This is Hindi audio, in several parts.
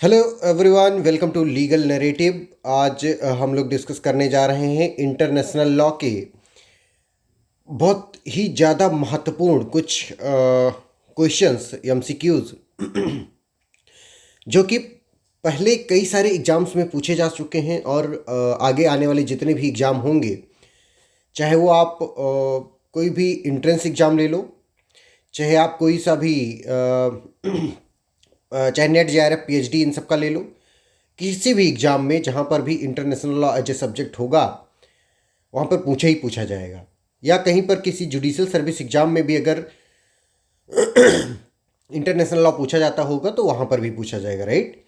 Hello everyone, welcome to legal narrative. आज हम लोग डिस्कस करने जा रहे हैं इंटरनेशनल लॉ के बहुत ही ज़्यादा महत्वपूर्ण कुछ क्वेश्चंस एमसीक्यूज जो कि पहले कई सारे एग्ज़ाम्स में पूछे जा चुके हैं और आगे आने वाले जितने भी एग्ज़ाम होंगे, चाहे वो आप कोई भी इंट्रेंस एग्ज़ाम ले लो, चाहे आप कोई सा भी चाहे नेट जेआरएफ पीएचडी इन सब का ले लो, किसी भी एग्ज़ाम में जहाँ पर भी international law as a subject होगा वहाँ पर पूछा ही पूछा जाएगा। या कहीं पर किसी जुडिशियल सर्विस एग्ज़ाम में भी अगर इंटरनेशनल लॉ पूछा जाता होगा तो वहाँ पर भी पूछा जाएगा, राइट।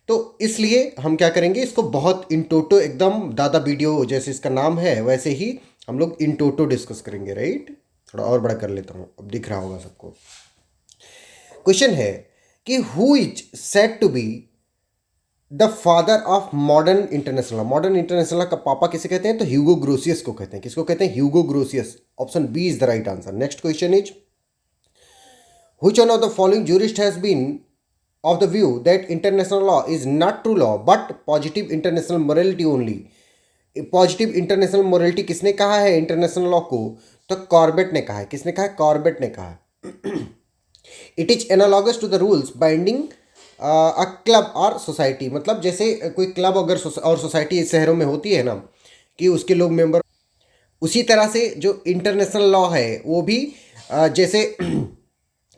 तो इसलिए हम क्या करेंगे, इसको बहुत इन टोटो एकदम दादा वीडियो जैसे इसका नाम है वैसे ही हम लोग इन टोटो डिस्कस करेंगे, राइट। थोड़ा और बड़ा कर लेता हूँ, अब दिख रहा होगा सबको। क्वेश्चन है कि who is said to be the father of modern international law. Modern international law का पापा किसे कहते हैं? तो ह्यूगो ग्रोसियस को कहते हैं। किसको कहते हैं? Hugo Grotius. Option B is the right answer. Next question is which one of the following jurist has been of the view that international law is not true law but positive international morality only। Positive international morality किसने कहा है इंटरनेशनल लॉ को? तो कॉर्बेट ने कहा है। किसने कहा है? कॉर्बेट ने कहा है। It is analogous to the rules binding a club और सोसाइटी। मतलब जैसे कोई क्लब अगर और सोसाइटी शहरों में होती है ना कि उसके लोग मेंबर, उसी तरह से जो इंटरनेशनल लॉ है वो भी जैसे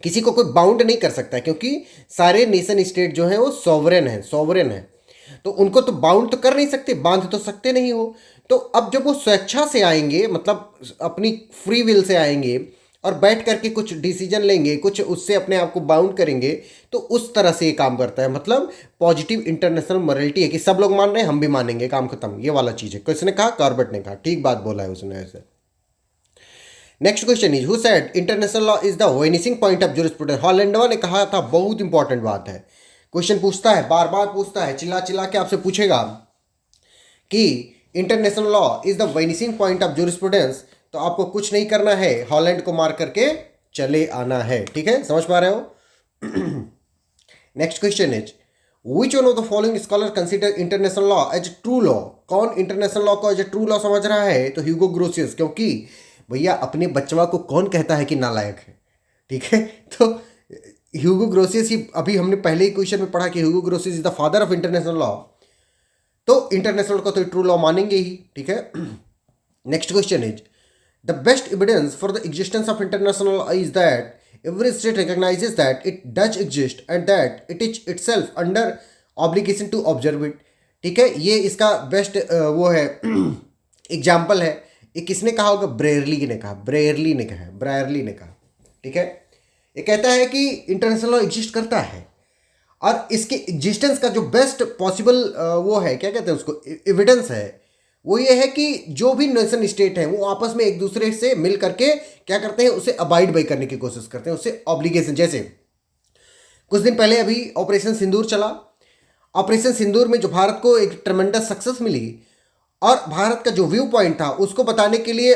किसी को कोई बाउंड नहीं कर सकता है, क्योंकि सारे नेशन स्टेट जो हैं वो सॉवरेन है। तो उनको तो बाउंड तो कर नहीं सकते, बांध तो सकते नहीं हो। तो अब जब वो स्वेच्छा से आएंगे, मतलब अपनी फ्री विल से आएंगे और बैठ करके कुछ डिसीजन लेंगे, कुछ उससे अपने आप को बाउंड करेंगे, तो उस तरह से ये काम करता है। मतलब पॉजिटिव इंटरनेशनल मोरलिटी है कि सब लोग मान रहे हैं, हम भी मानेंगे, काम खत्म, ये वाला चीज़ है। किसने कहा? कॉर्बेट ने कहा। ठीक बात बोला है उसने ऐसे। Next question is who said international law is the vanishing point of jurisprudence. हॉलैंडवा ने कहा था, बहुत इंपॉर्टेंट बात है। क्वेश्चन पूछता है, बार बार पूछता है, चिल्ला चिल्ला के आपसे पूछेगा कि international law is the vanishing point of jurisprudence, तो आपको कुछ नहीं करना है, हॉलैंड को मार करके चले आना है। ठीक है, समझ पा रहे हो? Next question is which one of the following scholar consider international law as true law. कौन इंटरनेशनल लॉ को एज ए ट्रू लॉ समझ रहा है? तो ह्यूगो ग्रोसियस। क्योंकि भैया अपने बच्चवा को कौन कहता है कि नालायक है? ठीक है, तो ह्यूगो ग्रोसियस ही, अभी हमने पहले ही क्वेश्चन में पढ़ा कि Hugo Grotius is the father of international law, तो इंटरनेशनल को तो ट्रू लॉ मानेंगे ही। ठीक है। Next question is the best evidence for the existence of international law is that every state recognises that it does exist and that it is itself under obligation to observe it. ठीक है, ये इसका बेस्ट वो है, एग्जाम्पल है। ये किसने कहा होगा? ब्रेयरली ने कहा। ब्रेयरली ने कहा, ब्रायरली ने कहा। ठीक है, ये कहता है कि इंटरनेशनल लॉ एग्जिस्ट करता है और इसके एग्जिस्टेंस का जो बेस्ट पॉसिबल वो है, क्या कहते हैं उसको, एविडेंस है, वो ये है कि जो भी नेशन स्टेट हैं वो आपस में एक दूसरे से मिल करके क्या करते हैं, उसे अबाइड बाई करने की कोशिश करते हैं, उससे ऑब्लिगेशन। जैसे कुछ दिन पहले अभी ऑपरेशन सिंदूर चला। ऑपरेशन सिंदूर में जो भारत को एक ट्रमेंडस सक्सेस मिली और भारत का जो व्यू पॉइंट था उसको बताने के लिए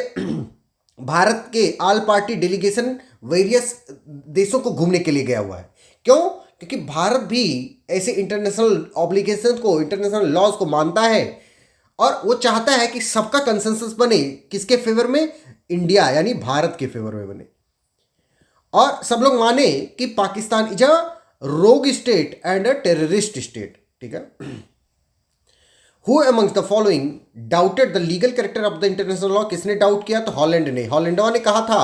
भारत के ऑल पार्टी डेलीगेशन वेरियस देशों को घूमने के लिए गया हुआ है। क्यों? क्योंकि भारत भी ऐसे इंटरनेशनल ऑब्लिगेशन को, इंटरनेशनल लॉज को मानता है और वो चाहता है कि सबका कंसेंसस बने। किसके फेवर में? इंडिया यानी भारत के फेवर में बने और सब लोग माने कि पाकिस्तान इज अ रोग state and a terrorist state. ठीक है। Who amongst the following doubted the legal character of the international law. किसने डाउट किया? तो हॉलैंड ने। हॉलैंडवा ने कहा था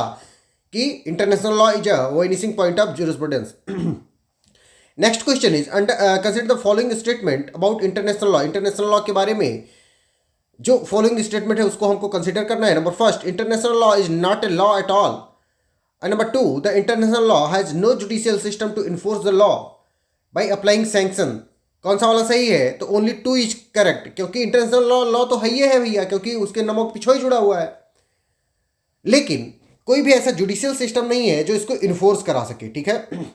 कि international law is a vanishing point of jurisprudence. Next question is consider the following statement about international law. International law के बारे में जो फॉलोइंग स्टेटमेंट है उसको हमको कंसिडर करना है। Number first, international law is not a law at all. And number two, the international law has no judicial system to enforce the law by applying sanction. कौन सा वाला सही है? तो ओनली टू इज करेक्ट, क्योंकि इंटरनेशनल लॉ लॉ तो है ही है भैया, क्योंकि उसके नमक पिछोई जुड़ा हुआ है, लेकिन कोई भी ऐसा जुडिशियल सिस्टम नहीं है जो इसको इन्फोर्स करा सके। ठीक है,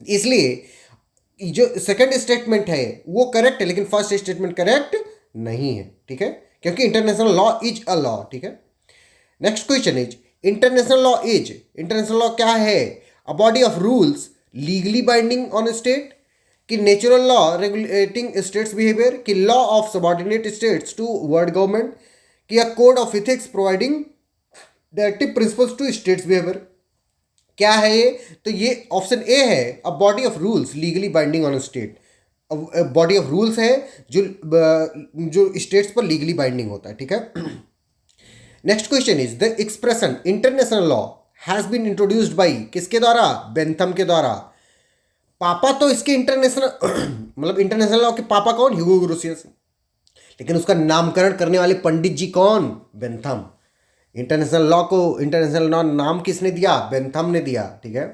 इसलिए जो सेकंड स्टेटमेंट है वो करेक्ट है, लेकिन फर्स्ट स्टेटमेंट करेक्ट नहीं है। ठीक है, क्योंकि international law is a law. ठीक है। Next question is international law क्या है? A body of rules legally binding on state. कि natural law regulating states behaviour, कि law of subordinate states to world government, कि a code of ethics providing directive principles to states behaviour. क्या है ये? तो ये ऑप्शन ए है, a body of rules legally binding on state. Body of rules है जो जो स्टेट्स पर लीगली बाइंडिंग होता है, ठीक है। Next question is the expression international law has been introduced by, किसके द्वारा? बेंथम के द्वारा। पापा तो इसके इंटरनेशनल मतलब इंटरनेशनल लॉ के पापा कौन? ह्यूगो ग्रोसियस। लेकिन उसका नामकरण करने वाले पंडित जी कौन? बेंथम। इंटरनेशनल लॉ को इंटरनेशनल लॉ नाम किसने दिया? बेंथम ने दिया, ठीक है।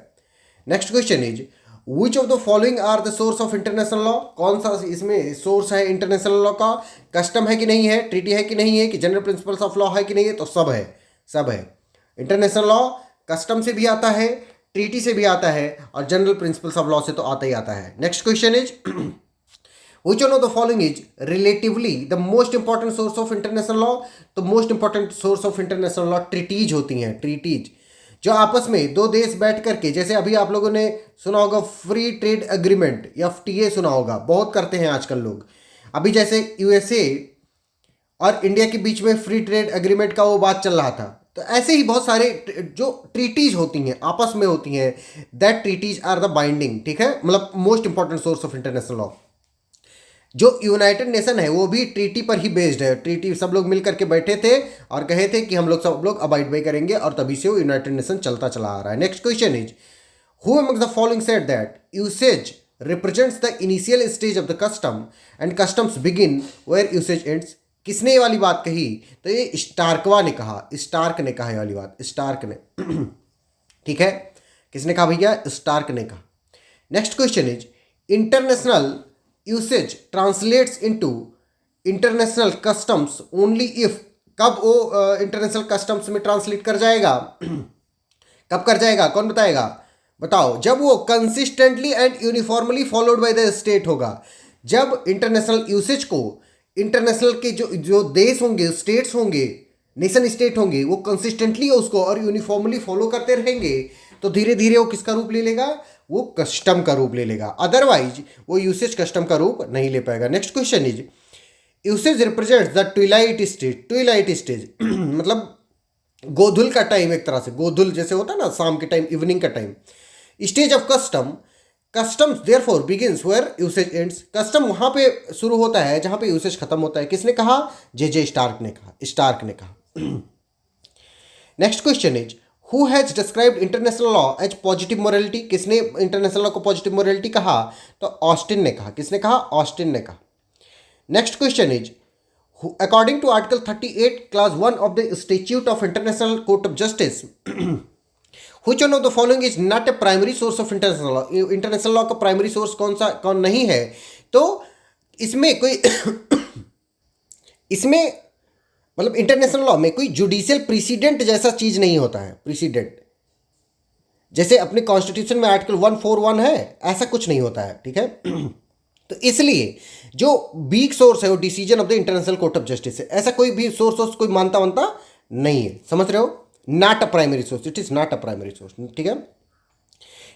Next question is which of the following are the source of international law? कौन सा इसमें सोर्स है इंटरनेशनल लॉ का? कस्टम है कि नहीं है, ट्रीटी है कि नहीं है, कि जनरल प्रिंसिपल्स ऑफ लॉ है कि नहीं है? तो सब है, सब है। इंटरनेशनल लॉ कस्टम से भी आता है, ट्रीटी से भी आता है, और जनरल प्रिंसिपल्स ऑफ लॉ से तो आता ही आता है। Next question is which one of the following is relatively the most important source of international law? तो most important source of international law treaties होती हैं, ट्रीटीज जो आपस में दो देश बैठ करके, जैसे अभी आप लोगों ने सुना होगा फ्री ट्रेड एग्रीमेंट, एफटीए सुना होगा, बहुत करते हैं आजकल लोग। अभी जैसे यूएसए और इंडिया के बीच में फ्री ट्रेड एग्रीमेंट का वो बात चल रहा था, तो ऐसे ही बहुत सारे जो ट्रीटीज होती हैं आपस में होती हैं, that treaties are the binding, ठीक है, मतलब most important source of international law. जो यूनाइटेड नेशन है वो भी ट्रीटी पर ही बेस्ड है। ट्रीटी सब लोग मिल करके बैठे थे और कहे थे कि हम लोग सब लोग अबाइड बाई करेंगे, और तभी से वो यूनाइटेड नेशन चलता चला आ रहा है। Next question is who among the following said that usage represents the initial stage of the custom and customs begin where usage ends? किसने ये वाली बात कही? तो ये स्टार्कवा ने कहा, स्टार्क ने कहा ये वाली बात, स्टार्क ने ठीक है, किसने कहा भैया? स्टार्क ने कहा। Next question is international usage translates into international customs only if, कब वो इंटरनेशनल कस्टम्स में ट्रांसलेट कर जाएगा? कब कर जाएगा? कौन बताएगा? बताओ। जब वो consistently and uniformly followed by the state होगा। जब इंटरनेशनल यूसेज को इंटरनेशनल के जो जो देश होंगे, स्टेट्स होंगे, नेशन स्टेट होंगे, वो कंसिस्टेंटली उसको और यूनिफॉर्मली फॉलो करते रहेंगे, तो धीरे धीरे वो किसका रूप ले लेगा? वो कस्टम का रूप ले लेगा। अदरवाइज वो यूसेज कस्टम का रूप नहीं ले पाएगा। Next question is usage represents the Twilight stage. Twilight stage मतलब गोधुल का टाइम, एक तरह से गोधुल जैसे होता है ना, शाम के टाइम, इवनिंग का time. Stage of custom, customs therefore begins where usage ends. Custom वहां पे शुरू होता है जहां पे यूसेज खत्म होता है। किसने कहा? जे स्टार्क ने कहा, स्टार्क ने कहा। Next question is who has described international law as positive morality? किसने इंटरनेशनल लॉ को पॉजिटिव मोरालिटी कहा? तो ऑस्टिन ने कहा। किसने कहा? ऑस्टिन ने कहा। Next question is according to article 38 class 1 of the statute of international court of justice which one of the following is not a primary source of international law? International law का प्राइमरी सोर्स कौन सा, कौन नहीं है? तो इसमें कोई इसमें मतलब इंटरनेशनल लॉ में कोई जुडिशियल प्रेसिडेंट जैसा चीज नहीं होता है। प्रेसिडेंट जैसे अपने कॉन्स्टिट्यूशन में आर्टिकल 141 है, ऐसा कुछ नहीं होता है, ठीक है। तो इसलिए जो वीक सोर्स है वो decision of the international court of justice है। ऐसा कोई भी सोर्स कोई मानता नहीं है, समझ रहे हो? Not a primary source, it is not a primary source, ठीक है।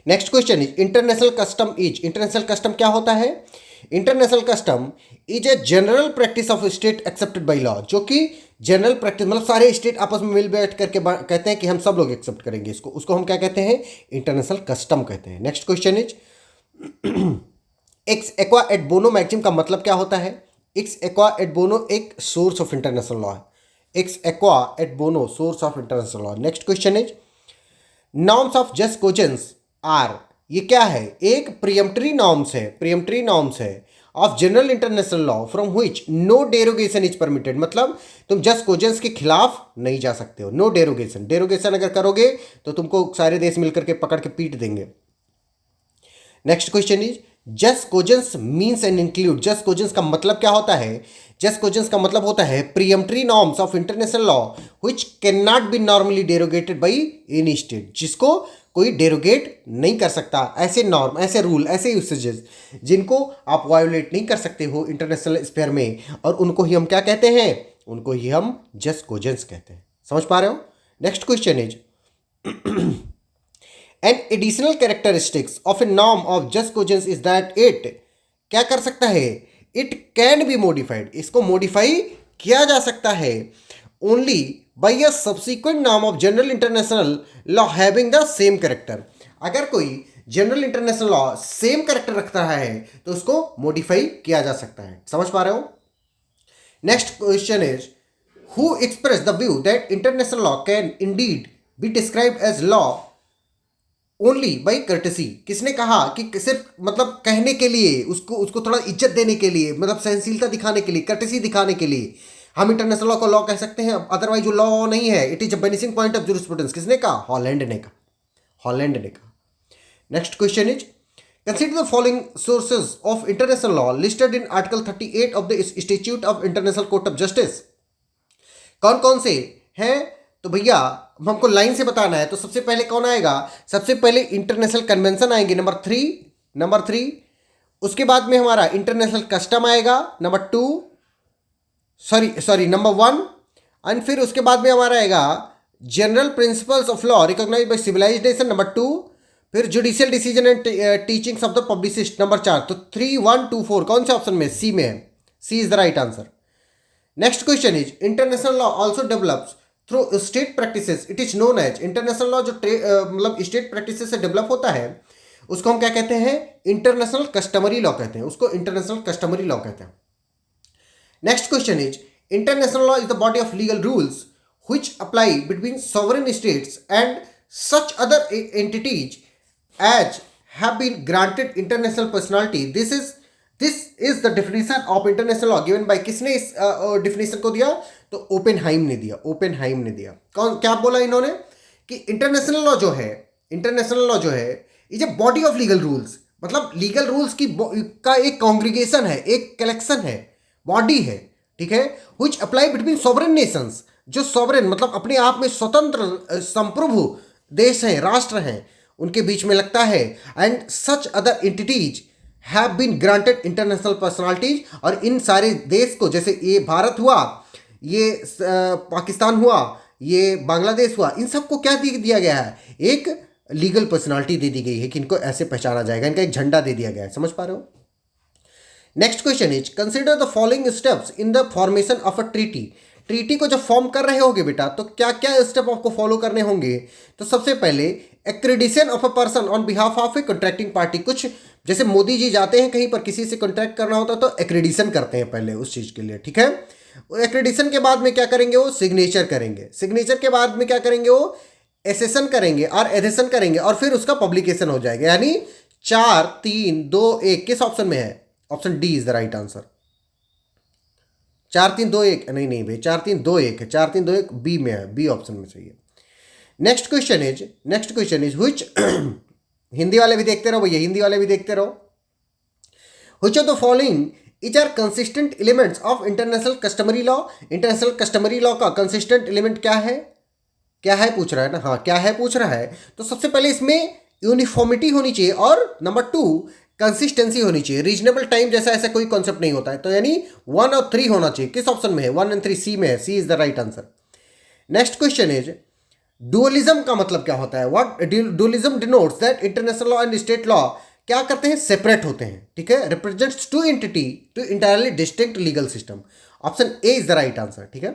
Next question is international custom is, international custom क्या होता है? International custom is a general practice of state accepted by law, जो कि जनरल प्रैक्टिस मतलब सारे स्टेट आपस में मिल बैठ करके कहते हैं कि हम सब लोग एक्सेप्ट करेंगे इसको, उसको हम क्या कहते हैं? इंटरनेशनल कस्टम कहते हैं। Next question is ex aqua eight bono maxim का मतलब क्या होता है? एक्स एक्वा एट बोनो एक सोर्स ऑफ इंटरनेशनल लॉ है। एक्स एक्वा एट बोनो source of international law. Next question is norms of जस्ट कोजेंस आर, ये क्या है? एक प्रियम्पटरी नॉर्म्स है, प्रियम्पटरी नॉर्म्स है of general international law from which no derogation is permitted. मतलब तुम जस्ट कोजेंस के खिलाफ नहीं जा सकते हो। नो डेरोगेशन, डेरोगेशन अगर करोगे तो तुमको सारे देश मिलकर के पकड़ के पीट देंगे। नेक्स्ट क्वेश्चन इज जस्ट कोजेंस मीन्स एंड इंक्लूड, जस्ट कोजेंस का मतलब क्या होता है? जस्ट कोजेंस का मतलब होता है peremptory norms of international law which can not be normally derogated by any state, जिसको कोई डेरोगेट नहीं कर सकता। ऐसे नॉर्म, ऐसे रूल, ऐसे यूसेजेस जिनको आप वायोलेट नहीं कर सकते हो इंटरनेशनल स्फीयर में, और उनको ही हम क्या कहते हैं? उनको ही हम जस्ट कोजेंस कहते हैं। समझ पा रहे हो? Next question is an additional characteristics of a norm of just cogence is that it क्या कर सकता है, इट कैन बी मॉडिफाइड, इसको मॉडिफाई किया जा सकता है ओनली बाई अ सब्सिक्वेंट नाम of general international law having the same character. अगर कोई general international law same character रखता है तो उसको मॉडिफाई किया जा सकता है। समझ पा रहे हो? Next question is who express the view that international law can indeed be describe as law only by courtesy. किसने कहा कि सिर्फ मतलब कहने के लिए, उसको उसको थोड़ा इज्जत देने के लिए, मतलब सहनशीलता दिखाने के लिए, कर्टेसी दिखाने के लिए हम इंटरनेशनल लॉ को लॉ कह सकते हैं, अदरवाइज वो लॉ नहीं है, it is a vanishing point of jurisprudence. किसने कहा? हॉलैंड ने कहा, हॉलैंड ने कहा। Next question is consider the following sources of international law listed in article 38 of the statute of international court of justice. कौन कौन से हैं? तो भैया हमको लाइन से बताना है। तो सबसे पहले कौन आएगा? सबसे पहले इंटरनेशनल कन्वेंशन आएंगे, नंबर थ्री। उसके बाद में हमारा इंटरनेशनल कस्टम आएगा, नंबर वन। एंड फिर उसके बाद में हमारा आएगा general principles of law recognise by civilised nation, number two. फिर judicial decision and teachings of the publicist, number 4। तो 3, 1, 2, 4 कौन से ऑप्शन में? सी में है। C is the right answer. Next question is international law also develops through state practices, it is known as. International law जो मतलब स्टेट प्रैक्टिसेस से डेवलप होता है उसको हम क्या कहते हैं? इंटरनेशनल कस्टमरी लॉ कहते हैं, उसको इंटरनेशनल कस्टमरी लॉ कहते हैं। Next question is international law is the body of legal rules which apply between sovereign states and such other entities as have been granted international personality. This is the definition of international law given by किसने इस definition को दिया? तो ओपेनहाइम ने दिया, ओपेनहाइम ने दिया। कौन क्या बोला इन्होंने? कि इंटरनेशनल लॉ जो है is a body of legal rules, मतलब लीगल रूल्स का एक कॉन्ग्रीगेशन है, एक कलेक्शन है, बॉडी है, ठीक है। which apply between sovereign nations, जो सॉवरेन मतलब अपने आप में स्वतंत्र संप्रभु देश हैं, राष्ट्र हैं, उनके बीच में लगता है। And such other entities have been granted international personalities, और इन सारे देश को, जैसे ये भारत हुआ, ये पाकिस्तान हुआ, ये बांग्लादेश हुआ, इन सबको क्या दिया गया है? एक लीगल पर्सनालिटी दे दी गई है कि इनको ऐसे पहचाना जाएगा, इनका एक झंडा दे दिया गया है। समझ पा रहे हो? Next question is consider the following steps in the formation of a treaty. Treaty को जब फॉर्म कर रहे होगे बेटा तो क्या क्या स्टेप आपको फॉलो करने होंगे? तो सबसे पहले accreditation of a person on behalf of A contracting party. कुछ जैसे मोदी जी जाते हैं कहीं पर किसी से कॉन्ट्रैक्ट करना होता है तो एक्रेडिशन करते हैं पहले उस चीज़ के लिए, ठीक है। एक्रेडिशन के बाद में क्या करेंगे? वो सिग्नेचर करेंगे। सिग्नेचर के बाद में क्या करेंगे? वो एसेसन करेंगे और एडेशन करेंगे, और फिर उसका पब्लिकेशन हो जाएगा। यानी 4, 3, 2, 1 किस ऑप्शन में है? Option D is the right answer. 4, 3, 2, 1 नहीं भाई, 4, 3, 2, 1 है, 4, 3, 2, 1 बी में है, बी ऑप्शन में सही है। Next question is which Hindi वाले भी देखते रहो भैया, हिंदी वाले भी देखते रहो। Which of the following is are consistent elements of international customary law. International customary law का कंसिस्टेंट एलिमेंट क्या है? क्या है पूछ रहा है ना? हाँ, क्या है पूछ रहा है। तो सबसे पहले इसमें यूनिफॉर्मिटी होनी चाहिए, और नंबर 2 कंसिस्टेंसी होनी चाहिए। रीजनेबल टाइम जैसा ऐसा कोई कॉन्सेप्ट नहीं होता है, तो यानी 1 और 3 होना चाहिए। किस ऑप्शन में है? 1 और 3 सी में है, C is the right answer. Next question is dualism का मतलब क्या होता है? What dualism denotes that international law and state law क्या करते हैं? सेपरेट होते हैं, ठीक है। Represents two entity two entirely distinct legal system. Option A is the right answer, ठीक है।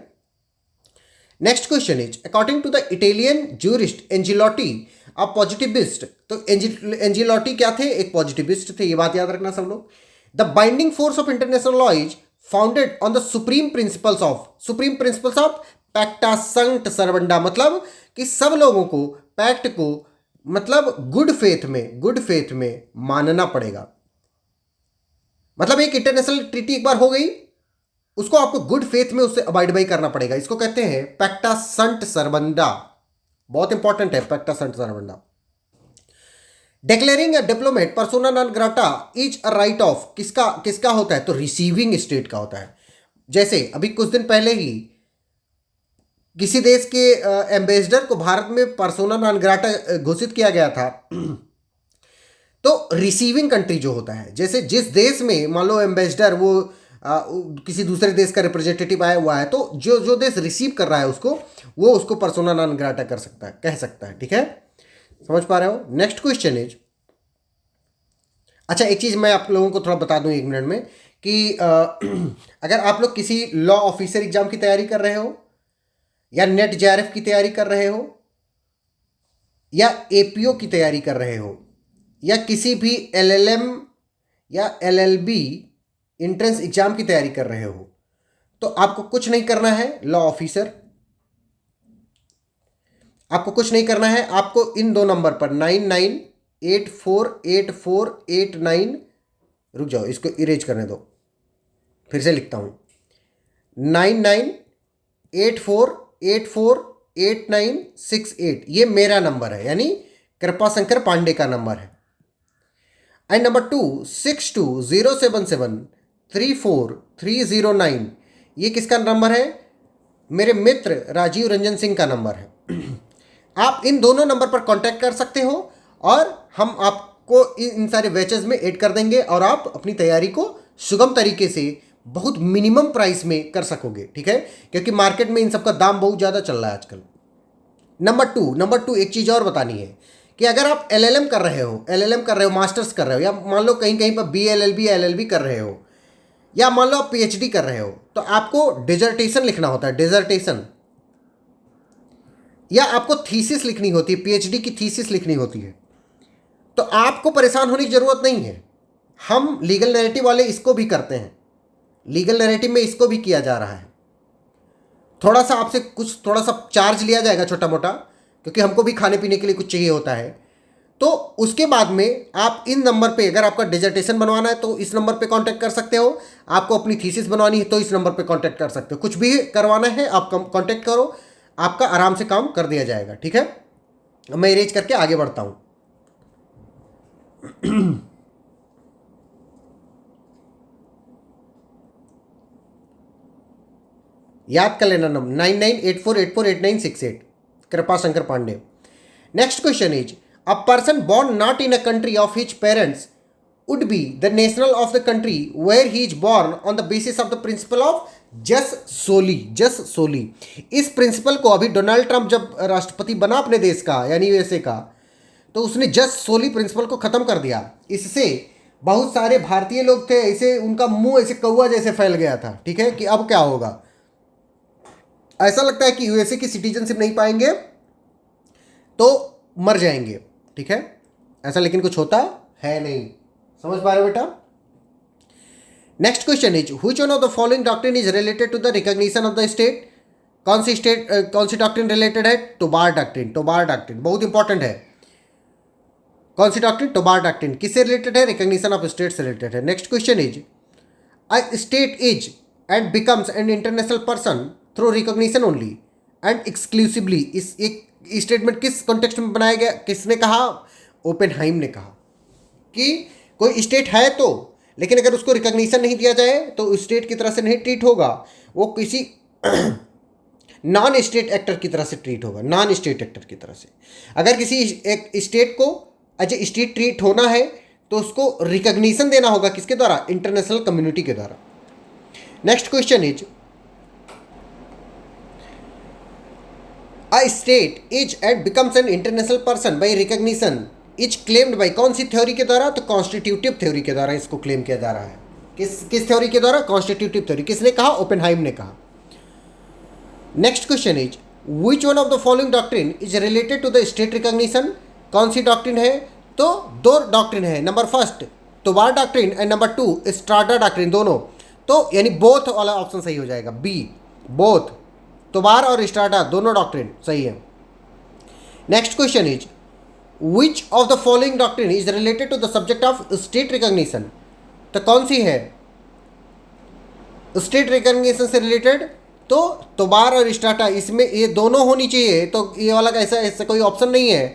Next question is according to the Italian jurist Anzilotti a positivist. तो एंजिलोटी क्या थे? एक पॉजिटिविस्ट थे, ये बात याद रखना सब लोग। The binding force of international law is founded on the supreme principles of पैक्टा shunt सर्वंडा, मतलब कि सब लोगों को पैक्ट को मतलब गुड फेथ में मानना पड़ेगा। मतलब एक इंटरनेशनल ट्रीटी एक बार हो गई, उसको आपको गुड फेथ में उससे अबाइड बाई करना पड़ेगा। इसको कहते हैं पैक्टा संट सर्वंडा, बहुत इंपॉर्टेंट है पैक्टा संट सर्वंडा। डिक्लेयरिंग अ डिप्लोमेट पर्सोना नॉन ग्राटा इज अ राइट ऑफ किसका होता है? तो रिसीविंग स्टेट का होता है। जैसे अभी कुछ दिन पहले ही किसी देश के एम्बेसडर को भारत में पर्सोना नॉन ग्राटा घोषित किया गया था। तो रिसीविंग कंट्री जो होता है, जैसे जिस देश में मान लो एम्बेसडर वो किसी दूसरे देश का रिप्रेजेंटेटिव आया हुआ है, तो जो देश रिसीव कर रहा है उसको पर्सोना नॉन ग्राटा कह सकता है, ठीक है। समझ पा रहे हो? नेक्स्ट क्वेश्चन इज अच्छा, एक चीज़ मैं आप लोगों को थोड़ा बता दूं 1 मिनट में कि अगर आप लोग किसी लॉ ऑफिसर एग्जाम की तैयारी कर रहे हो या नेट जेआरएफ की तैयारी कर रहे हो या एपीओ की तैयारी कर रहे हो या किसी भी एलएलएम या एलएलबी एंट्रेंस एग्जाम की तैयारी कर रहे हो, तो आपको कुछ नहीं करना है लॉ ऑफिसर, आपको कुछ नहीं करना है। आपको इन 2 नंबर पर 99848489, रुक जाओ इसको इरेज करने दो, फिर से लिखता हूँ 9984848968, ये मेरा नंबर है, यानी कृपाशंकर पांडे का नंबर है। एंड नंबर 2 6207734309, ये किसका नंबर है? मेरे मित्र राजीव रंजन सिंह का नंबर है। आप इन दोनों नंबर पर कांटेक्ट कर सकते हो और हम आपको इन सारे बैचेस में ऐड कर देंगे और आप अपनी तैयारी को सुगम तरीके से बहुत मिनिमम प्राइस में कर सकोगे, ठीक है, क्योंकि मार्केट में इन सब का दाम बहुत ज़्यादा चल रहा है आजकल। नंबर टू एक चीज़ और बतानी है कि अगर आप एलएलएम कर रहे हो, मास्टर्स कर रहे हो, या मान लो कहीं कहीं पर बीएलएलबी एलएलबी कर रहे हो, या मान लो आप पीएचडी कर रहे हो, तो आपको डिजर्टेशन लिखना होता है, डिजर्टेशन, या आपको थीसिस लिखनी होती है, पीएचडी की थीसिस लिखनी होती है। तो आपको परेशान होने की ज़रूरत नहीं है, हम लीगल नैरेटिव वाले इसको भी करते हैं, लीगल नैरेटिव में इसको भी किया जा रहा है। थोड़ा सा आपसे कुछ थोड़ा सा चार्ज लिया जाएगा छोटा मोटा, क्योंकि हमको भी खाने पीने के लिए कुछ चाहिए होता है। तो उसके बाद में आप इन नंबर पे, अगर आपका डिजर्टेशन बनवाना है तो इस नंबर पे कांटेक्ट कर सकते हो, आपको अपनी थीसिस बनवानी है तो इस नंबर पे कांटेक्ट कर सकते हो, कुछ भी करवाना है आप कांटेक्ट करो, आपका आराम से काम कर दिया जाएगा, ठीक है। मैं इरेज करके आगे बढ़ता हूँ। याद कर लेना नंबर 9984848968, Kripashankar Pandey. Next question is, a person born not in a country of his parents would be the national of the country where he is born on the basis of the principle of जस सोली। इस प्रिंसिपल को अभी डोनाल्ड ट्रंप जब राष्ट्रपति बना अपने देश का यानी यूएसए का, तो उसने जस सोली प्रिंसिपल को ख़त्म कर दिया। इससे बहुत सारे भारतीय लोग थे, ऐसे उनका मुंह ऐसे कौवा जैसे फैल गया था, ठीक है, कि अब क्या होगा। ऐसा लगता है कि यूएसए की सिटीजनशिप नहीं पाएंगे तो मर जाएंगे, ठीक है, ऐसा लेकिन कुछ होता है नहीं। समझ पा रहे हो बेटा? Next question is, which one of the following doctrine is related to the recognition of the state? कौन सी डॉक्ट्रिन रिलेटेड है? टोबार डॉक्ट्रिन बहुत इंपॉर्टेंट है। कौन सी डॉक्ट्रिन? टोबार डॉक्ट्रिन। किससे रिलेटेड है? रिकॉग्निशन ऑफ स्टेट से रिलेटेड है। Next question is, a state is and becomes an international person through recognition only and exclusively. इस एक स्टेटमेंट किस कॉन्टेक्स्ट में बनाया गया? किसने कहा? ओपेनहाइम ने कहा कि कोई स्टेट है तो, लेकिन अगर उसको रिकॉग्निशन नहीं दिया जाए तो स्टेट की तरह से नहीं ट्रीट होगा, वो किसी नॉन स्टेट एक्टर की तरह से ट्रीट होगा, नॉन स्टेट एक्टर की तरह से। अगर किसी एक स्टेट को एज ए स्टेट ट्रीट होना है तो उसको रिकॉग्निशन देना होगा, किसके द्वारा? इंटरनेशनल कम्युनिटी के द्वारा। Next question is, A state is and becomes an international person by recognition is claimed by कौन सी थ्योरी के द्वारा? तो कॉन्स्टिट्यूटिव थ्योरी के द्वारा इसको क्लेम किया जा रहा है। किस थ्योरी के द्वारा? Constitutive theory. किसने कहा? ओपेनहाइम ने कहा। Next question is, which one of the following doctrine is related to the state recognition? कौन सी डॉक्ट्रिन है? तो 2 डॉक्ट्रिन है। Number first Tobar doctrine and number 2 Estrada doctrine, दोनों। तो यानी बोथ वाला ऑप्शन सही हो जाएगा, बी, बोथ। तोबार और स्ट्राटा दोनों डॉक्ट्रिन सही है। Next question is, which of the following doctrine is related to the subject of state recognition? तो कौन सी है स्टेट रिकॉग्निशन से रिलेटेड? तो तोबार और स्ट्राटा, इसमें ये दोनों होनी चाहिए, तो ये वाला ऐसा कोई ऑप्शन नहीं है,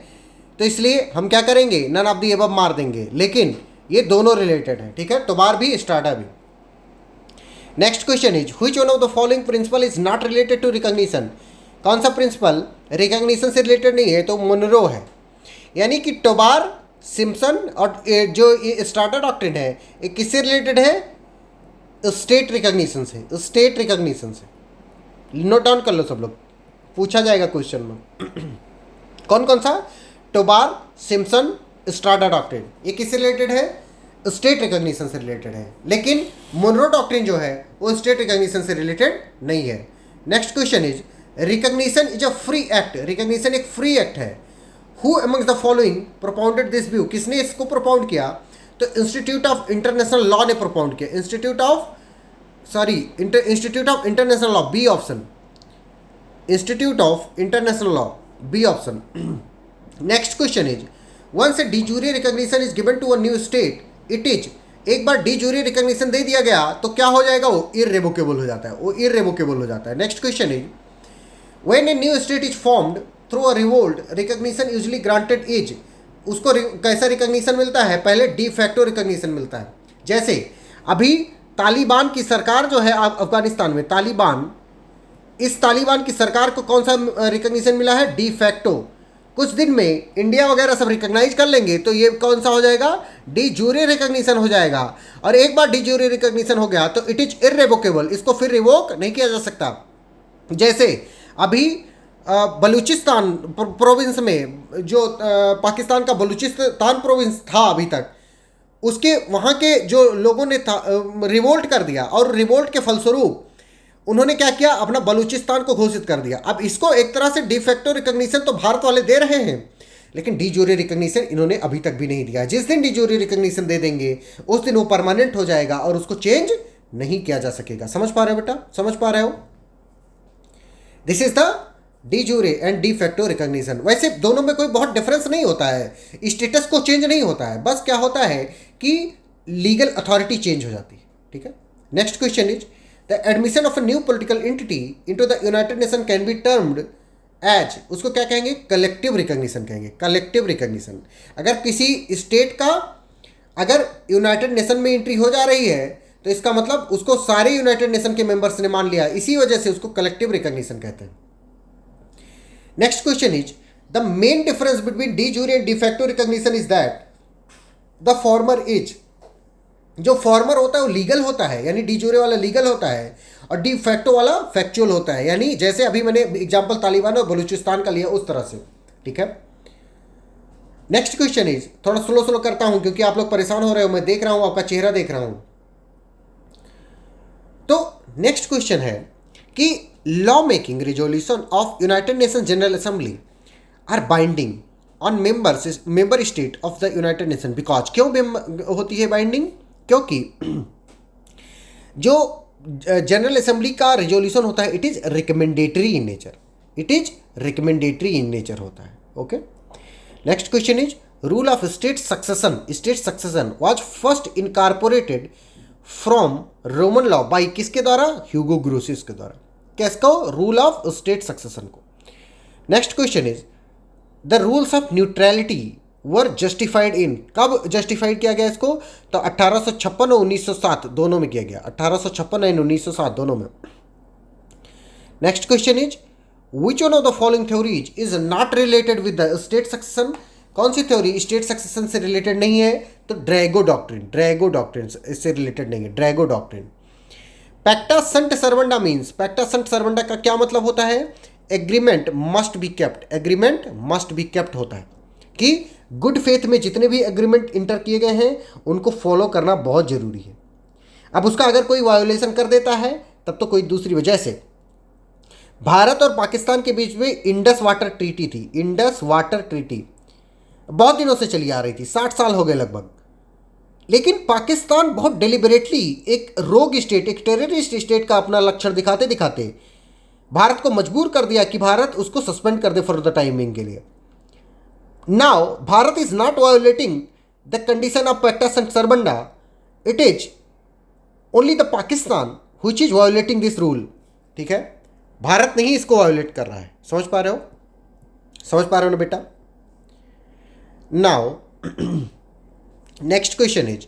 तो इसलिए हम क्या करेंगे? नन ऑफ द अबव मार देंगे, लेकिन ये दोनों रिलेटेड है, ठीक है, तोबार भी स्ट्राटा भी। Next question is, which one of the following principle is not related to recognition? कौन सा प्रिंसिपल रिकॉग्निशन से रिलेटेड नहीं है? तो मोनरो है। यानी कि टोबार, सिम्पसन और जो ये स्ट्राटा डॉक्ट्रिन है, ये किससे रिलेटेड है? स्टेट रिकॉग्निशन से, स्टेट रिकॉग्निशन से। नोट डाउन कर लो सब लोग, पूछा जाएगा क्वेश्चन में। कौन कौन सा? टोबार, सिम्पसन, स्ट्राटा डॉक्ट्रिन, ये किससे रिलेटेड है? स्टेट रिकॉग्निशन से रिलेटेड है, लेकिन मोनरो डॉक्ट्रिन जो है वो स्टेट रिकॉग्निशन से रिलेटेड नहीं है। Next question is recognition is a free act, recognition एक फ्री एक्ट है। Who amongst the following propounded this view, किसने इसको प्रोपाउंड किया? तो इंस्टीट्यूट ऑफ इंटरनेशनल लॉ ने प्रोपाउंड किया, institute of international law, B option, institute of international law, B option. Next question is once a de jure recognition is given to a new state it is, एक बार डी जूरी रिकॉग्निशन दे दिया गया तो क्या हो जाएगा? वो इररेवोकेबल हो जाता है, वो इररेवोकेबल हो जाता है। Next question is when a new state is formed through a revolt recognition usually granted is, उसको कैसा रिकॉग्निशन मिलता है? पहले डी फैक्टो रिकॉग्निशन मिलता है। जैसे अभी तालिबान की सरकार जो है अफगानिस्तान में, तालिबान, इस तालिबान की सरकार को कौन सा रिकॉग्निशन मिला है? De facto. कुछ दिन में इंडिया वगैरह सब रिकॉग्नाइज कर लेंगे तो ये कौन सा हो जाएगा? डी जूरे रिकॉग्निशन हो जाएगा। और एक बार डी जूरे रिकॉग्निशन हो गया तो इट इज इररेवोकेबल, इसको फिर रिवोक नहीं किया जा सकता। जैसे अभी बलूचिस्तान प्रोविंस में जो पाकिस्तान का बलूचिस्तान प्रोविंस था अभी तक, उसके वहाँ के जो लोगों ने रिवोल्ट कर दिया और रिवोल्ट के फलस्वरूप उन्होंने क्या किया? अपना बलूचिस्तान को घोषित कर दिया। अब इसको एक तरह से डिफेक्टो रिकॉग्निशन तो भारत वाले दे रहे हैं, लेकिन डी जूरी रिकॉग्निशन इन्होंने अभी तक भी नहीं दिया। जिस दिन डी जूरी रिकॉग्निशन दे देंगे उस दिन वो परमानेंट हो जाएगा और उसको चेंज नहीं किया जा सकेगा। समझ पा रहे हो बेटा? समझ पा रहे हो? This is the D jure and de facto recognition. वैसे दोनों में कोई बहुत डिफरेंस नहीं होता है, स्टेटस को चेंज नहीं होता है, बस क्या होता है कि लीगल अथॉरिटी चेंज हो जाती है। ठीक है। Next question is the admission of a new political entity into the United nation can be termed as, उसको क्या कहेंगे? कलेक्टिव रिकॉग्निशन कहेंगे, कलेक्टिव रिकॉग्निशन। अगर किसी स्टेट का अगर यूनाइटेड नेशन में एंट्री हो जा रही है तो इसका मतलब उसको सारे यूनाइटेड नेशन के मेंबर्स ने मान लिया, इसी वजह से उसको कलेक्टिव रिकॉग्निशन कहते हैं। Next question is the main difference between de jure and de facto recognition is that the former is, जो फॉर्मर होता है वो लीगल होता है, यानी डी जूरे वाला लीगल होता है, और डी फैक्टो वाला फैक्चुअल होता है, यानी जैसे अभी मैंने एग्जांपल तालिबान और बलूचिस्तान का लिया उस तरह से। ठीक है। नेक्स्ट क्वेश्चन इज, थोड़ा स्लो स्लो करता हूं क्योंकि आप लोग परेशान हो रहे हो, मैं देख रहा हूं, आपका चेहरा देख रहा हूं। तो नेक्स्ट क्वेश्चन है कि law making resolution of United nation general assembly are binding on member state of the United Nation because, क्यों होती है बाइंडिंग? क्योंकि जो जनरल असेंबली का रिजोल्यूशन होता है it is recommendatory in nature, it is recommendatory in nature होता है। Okay. Next question is rule of state succession was first incorporated from Roman law by किसके द्वारा? ह्यूगो ग्रोसिस के द्वारा। किसको? रूल ऑफ स्टेट सक्सेशन को। Next question is the rules of neutrality were justified in, कब जस्टिफाइड किया गया इसको? तो 1856 और 1907 दोनों में किया गया, 1856 एंड 1907 दोनों में। Next question is which one of the following theories is not related with the state succession, कौन सी थ्योरी स्टेट सक्सेशन से रिलेटेड नहीं है? तो ड्रैगो डॉक्ट्रिन इससे रिलेटेड नहीं है, Drago doctrine. Pacta shunt servanda means, pacta shunt servanda का क्या मतलब होता है? Agreement must be kept, agreement must be kept होता है कि गुड फेथ में जितने भी एग्रीमेंट इंटर किए गए हैं उनको फॉलो करना बहुत जरूरी है। अब उसका अगर कोई वायोलेशन कर देता है तब तो कोई दूसरी वजह से, भारत और पाकिस्तान के बीच में इंडस वाटर ट्रीटी थी, इंडस वाटर ट्रीटी बहुत दिनों से चली आ रही थी, 60 साल हो गए लगभग, लेकिन पाकिस्तान बहुत डेलिबरेटली एक रोग स्टेट, एक टेररिस्ट स्टेट का अपना लक्षण दिखाते दिखाते भारत को मजबूर कर दिया कि भारत उसको सस्पेंड कर दे फॉर द टाइमिंग के लिए। Now Bharat is not violating the condition of पैक्टा shunt servanda, it is only the Pakistan which is violating this rule. ठीक है, भारत नहीं इसको वायोलेट कर रहा है। समझ पा रहे हो? समझ पा रहे हो ना बेटा? Now next question is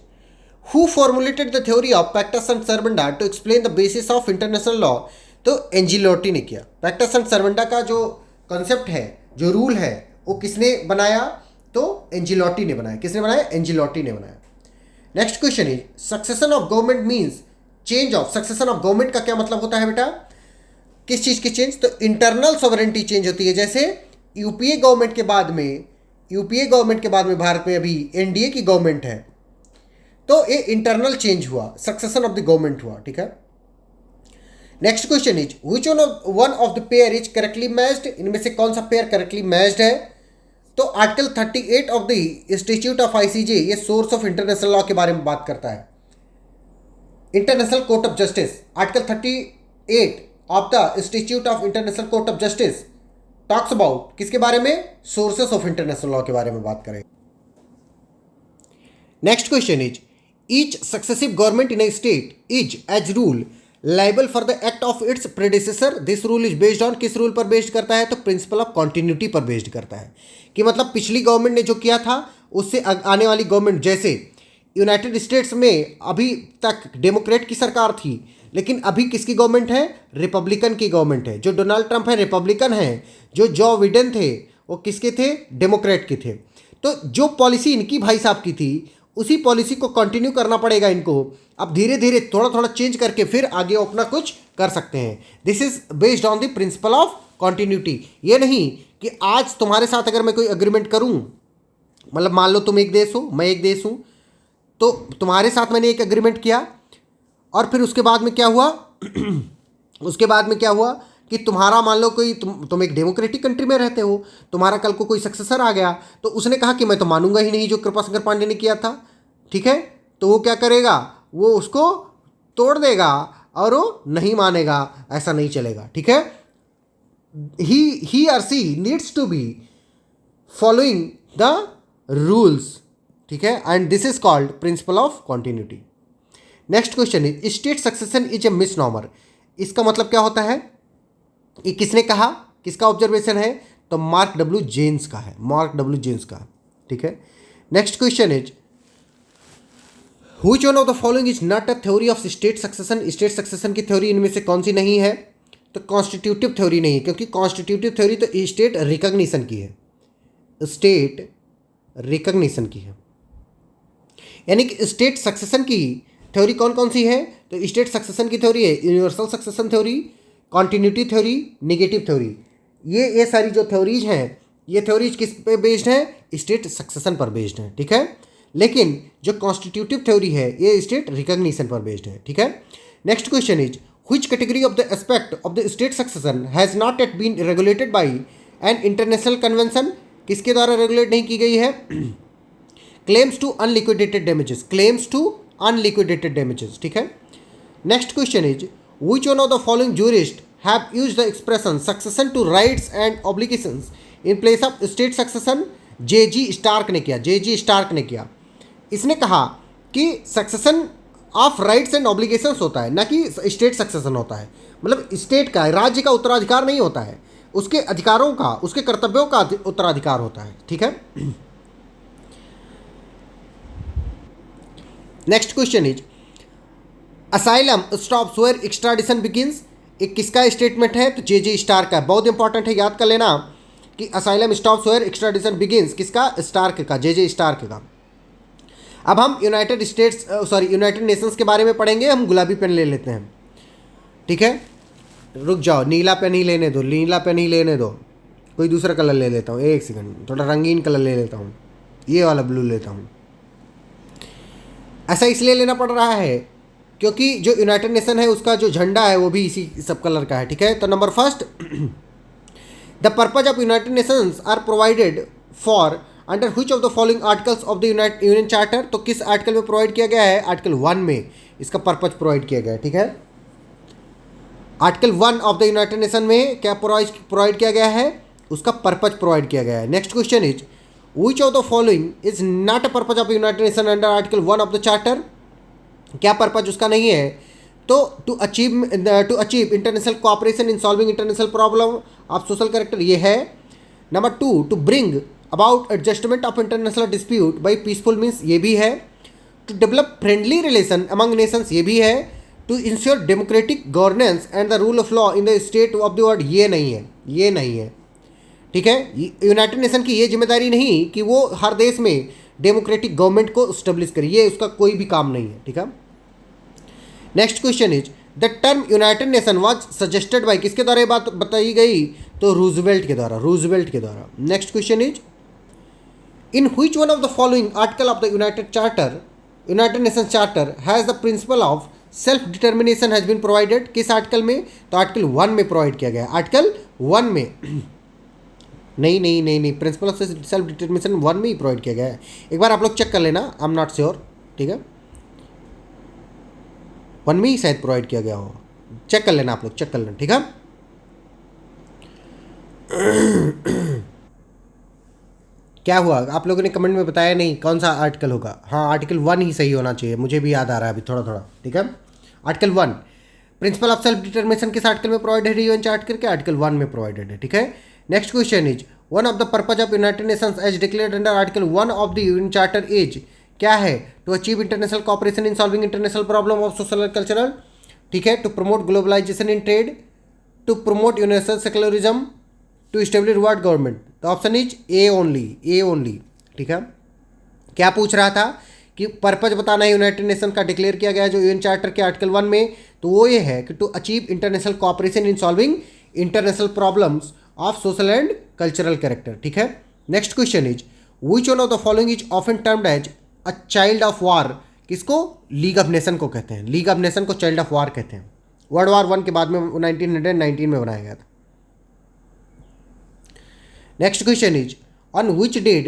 who formulated the theory of पैक्टा shunt servanda to explain the basis of international law? तो एंजिलोटी ने किया। पैक्टा संट सर्वंडा का जो कॉन्सेप्ट है, जो रूल है, वो किसने बनाया? तो एंजिलोटी ने बनाया। किसने बनाया? एंजिलोटी ने बनाया। Next question is succession of government means change of, succession of government का क्या मतलब होता है बेटा? किस चीज़ की चेंज? तो इंटरनल सॉवरेंटी चेंज होती है। जैसे यूपीए गवर्नमेंट के बाद में भारत में अभी एनडीए की गवर्नमेंट है, तो ये इंटरनल चेंज हुआ, सक्सेशन ऑफ द गवर्नमेंट हुआ, ठीक है। Next question is which one of the pair is correctly matched, इनमें से कौन सा पेयर करेक्टली मैच्ड है। तो article 38 of the institute of ICJ ये सोर्स ऑफ इंटरनेशनल लॉ के बारे में बात करता है, international court of justice. Article 38 of the institute of international court of justice talks about किसके बारे में, सोर्सेस ऑफ इंटरनेशनल लॉ के बारे में बात करें। Next question is each successive government in a state is as rule liable for the act of its predecessor, this rule is based on, किस रूल पर बेस्ड करता है, तो प्रिंसिपल ऑफ कॉन्टिन्यूटी पर बेस्ड करता है। कि मतलब पिछली गवर्नमेंट ने जो किया था उससे आने वाली गवर्नमेंट, जैसे यूनाइटेड स्टेट्स में अभी तक डेमोक्रेट की सरकार थी, लेकिन अभी किसकी गवर्नमेंट है, रिपब्लिकन की गवर्नमेंट है। जो डोनाल्ड ट्रंप है रिपब्लिकन है, जो जो बिडेन थे वो किसके थे, डेमोक्रेट के थे। तो जो पॉलिसी इनकी भाई साहब की थी उसी पॉलिसी को कंटिन्यू करना पड़ेगा इनको। अब धीरे धीरे थोड़ा थोड़ा चेंज करके फिर आगे अपना कुछ कर सकते हैं। This is based on the principle of continuity. ये नहीं कि आज तुम्हारे साथ अगर मैं कोई अग्रीमेंट करूं, मतलब मान लो तुम एक देश हो मैं एक देश हूं, तो तुम्हारे साथ मैंने एक अग्रीमेंट किया और फिर उसके बाद में क्या हुआ उसके बाद में क्या हुआ कि तुम्हारा मान लो कोई तुम एक डेमोक्रेटिक कंट्री में रहते हो, तुम्हारा कल को कोई सक्सेसर आ गया तो उसने कहा कि मैं तो मानूंगा ही नहीं जो कृपाशंकर पांडे ने किया था, ठीक है। तो वो क्या करेगा, वो उसको तोड़ देगा और वो नहीं मानेगा, ऐसा नहीं चलेगा, ठीक है। He or she needs to be following the rules, ठीक है, and this is called principle of continuity. Next question is state succession is a misnomer, इसका मतलब क्या होता है, ये किसने कहा, किसका ऑब्जर्वेशन है, तो मार्क डब्ल्यू जेन्स का है, मार्क डब्ल्यू जेन्स का, ठीक है। Next question is which one of the following is not a theory of state succession, state succession की थ्योरी इनमें से कौन सी नहीं है, तो कॉन्स्टिट्यूटिव थ्योरी नहीं है, क्योंकि कॉन्स्टिट्यूटिव थ्योरी तो स्टेट रिकॉग्निशन की है, स्टेट रिकॉग्निशन की है। यानी कि स्टेट सक्सेशन की थ्योरी कौन कौन सी है, तो स्टेट सक्सेशन की थ्योरी है universal succession theory, continuity theory, negative theory. ये सारी जो थ्योरीज हैं, ये थ्योरीज किस पे बेस्ड है, स्टेट सक्सेशन पर बेस्ड है, ठीक है। लेकिन जो कॉन्स्टिट्यूटिव थ्योरी है ये स्टेट रिकॉग्निशन पर बेस्ड है, ठीक है। Next question is which category of the aspect of the state succession has not yet been regulated by an international convention, किसके द्वारा रेगुलेट नहीं की गई है, claims to unliquidated damages, claims to unliquidated damages, ठीक है। Next question is which one of the following jurists have used the expression succession to rights and obligations in place of state succession, J G. Starke ने किया, जे.जी. स्टार्क ने किया। इसने कहा कि succession of rights and obligations होता है, ना कि स्टेट सक्सेशन होता है। मतलब स्टेट का, राज्य का उत्तराधिकार नहीं होता है, उसके अधिकारों का, उसके कर्तव्यों का उत्तराधिकार होता है, ठीक है। Next question is asylum stops where extradition begins, एक किसका स्टेटमेंट है, तो जे.जे. स्टार्क का। बहुत इंपॉर्टेंट है, याद कर लेना कि asylum stops where extradition begins किसका, स्टार्क का, जे.जे. स्टार्क का। अब हम यूनाइटेड नेशंस के बारे में पढ़ेंगे। हम गुलाबी पेन ले लेते हैं, ठीक है। रुक जाओ, नीला पेन ही लेने दो, नीला पेन ही लेने दो, कोई दूसरा कलर ले लेता हूँ, एक सेकंड, थोड़ा रंगीन कलर ले लेता हूँ, ये वाला ब्लू लेता हूँ। ऐसा इसलिए लेना पड़ रहा है क्योंकि जो यूनाइटेड नेशन है उसका जो झंडा है वो भी इसी सब कलर का है, ठीक है। तो number first, the purpose of United Nations are provided for under which of the following articles of the union charter, तो किस आर्टिकल में प्रोवाइड किया गया है, आर्टिकल 1 में इसका पर्पज प्रोवाइड किया गया है, ठीक है। Article 1 of the United nation में क्या प्रोवाइड किया गया है, उसका पर्पज प्रोवाइड किया गया है। Next question is which of the following is not a purpose of United nation under article 1 of the charter, क्या पर्पज उसका नहीं है, तो to achieve international cooperation in solving international problem of social character, ये है। Number 2, to bring about adjustment of international dispute by peaceful means, ये भी है। To develop friendly relation among nations, ये भी है। To ensure democratic governance and the rule of law in the state of the world, ये नहीं है, ये नहीं है, ठीक है। यूनाइटेड नेशन की ये जिम्मेदारी नहीं कि वो हर देश में डेमोक्रेटिक गवर्नमेंट को स्टेब्लिश करे, ये उसका कोई भी काम नहीं है, ठीक है। Next question is the term United nation was suggested by, किसके द्वारा ये बात बताई गई, तो रूजवेल्ट के द्वारा, रूजवेल्ट के द्वारा। Next question is in which one of the following article of the united charter United nation charter has the principle of self determination has been provided, किस आर्टिकल में? तो आर्टिकल 1 में प्रोवाइड किया गया है, आर्टिकल 1 में। नहीं नहीं नहीं नहीं, प्रिंसिपल ऑफ सेल्फ डिटर्मिनेशन 1 में ही प्रोवाइड किया गया है। एक बार आप लोग चेक कर लेना, आई एम नॉट श्योर, ठीक है, 1 में ही शायद प्रोवाइड किया गया हो, चेक कर लेना आप लोग, चेक कर लेना, ठीक है। क्या हुआ, आप लोगों ने कमेंट में बताया नहीं कौन सा आर्टिकल होगा। हाँ, आर्टिकल 1 ही सही होना चाहिए, मुझे भी याद आ रहा है अभी थोड़ा थोड़ा, ठीक है। Article 1, principle of self determination किस आर्टिकल में प्रोवाइडेड है? यूएन चार्टर के आर्टिकल 1 में प्रोवाइडेड है, ठीक है। Next question is, one of the purpose of United Nations as declared under article 1 of the UN charter is, क्या है? To achieve international cooperation in solving international problem of social and cultural, ठीक है। To promote globalisation in trade, to promote universal secularism, to establish world government. तो option is A only, A only, ठीक है। क्या पूछ रहा था कि पर्पज बताना है यूनाइटेड नेशन का, डिक्लेयर किया गया है जो यूएन चार्टर के आर्टिकल 1 में, तो वो ये है कि to achieve international cooperation in solving international problems of social and cultural character, ठीक है। Next question is, which one of the following is often termed as a child of war, किसको? लीग ऑफ नेशन को कहते हैं, लीग ऑफ नेशन को चाइल्ड ऑफ वार कहते हैं। वर्ल्ड वार 1 के बाद में 1919 में बनाया गया था। Next question is, on which date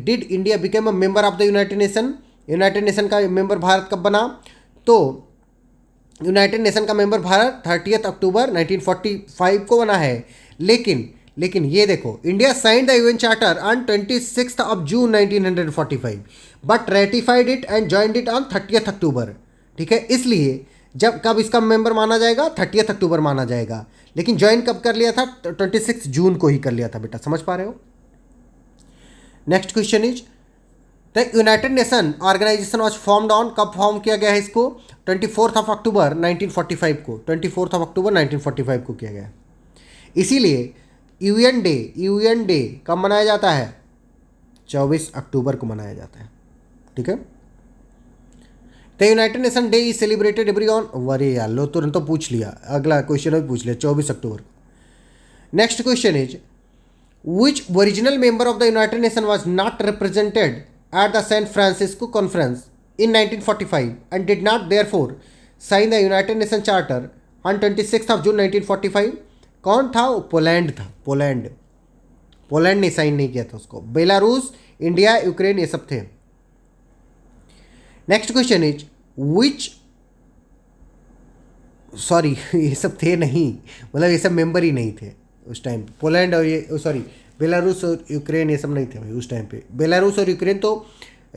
did India became a member of the United nation, united nation का मेंबर भारत कब बना? तो यूनाइटेड नेशन का मेंबर भारत 30 अक्टूबर 1945 को बना है, लेकिन ये देखो, India signed the UN charter on 26 of June 1945 but ratified it and joined it on 30 October, ठीक है। इसलिए जब कब इसका मेंबर माना जाएगा? 30 अक्टूबर माना जाएगा, लेकिन ज्वाइन कब कर लिया था? 26 जून को ही कर लिया था बेटा, समझ पा रहे हो। Next question is, the United nation organisation was formed on, कब फॉर्म किया गया है इसको? 24 अक्टूबर 1945 को, 24 अक्टूबर 1945 को किया गया है। इसीलिए यूएन डे कब मनाया जाता है? 24 अक्टूबर को मनाया जाता है, ठीक है। The United nation day is celebrated every on, वरे यार लो तुरंत तो पूछ लिया, अगला क्वेश्चन भी पूछ लिया, 24 अक्टूबर को। Next question is, which original member of the United nation was not represented at the San Francisco conference in 1945 and did not therefore sign the United nation charter on 26 of June 1945? कौन था वो? पोलैंड था, पोलैंड ने साइन नहीं किया था उसको। बेलारूस, इंडिया, यूक्रेन, ये सब थे। Next question is, which, sorry ये सब थे नहीं, मतलब ये सब मेंबर ही नहीं थे उस टाइम। पोलैंड और ये, सॉरी, बेलारूस और यूक्रेन ये सब नहीं थे भाई उस टाइम पे। बेलारूस और यूक्रेन तो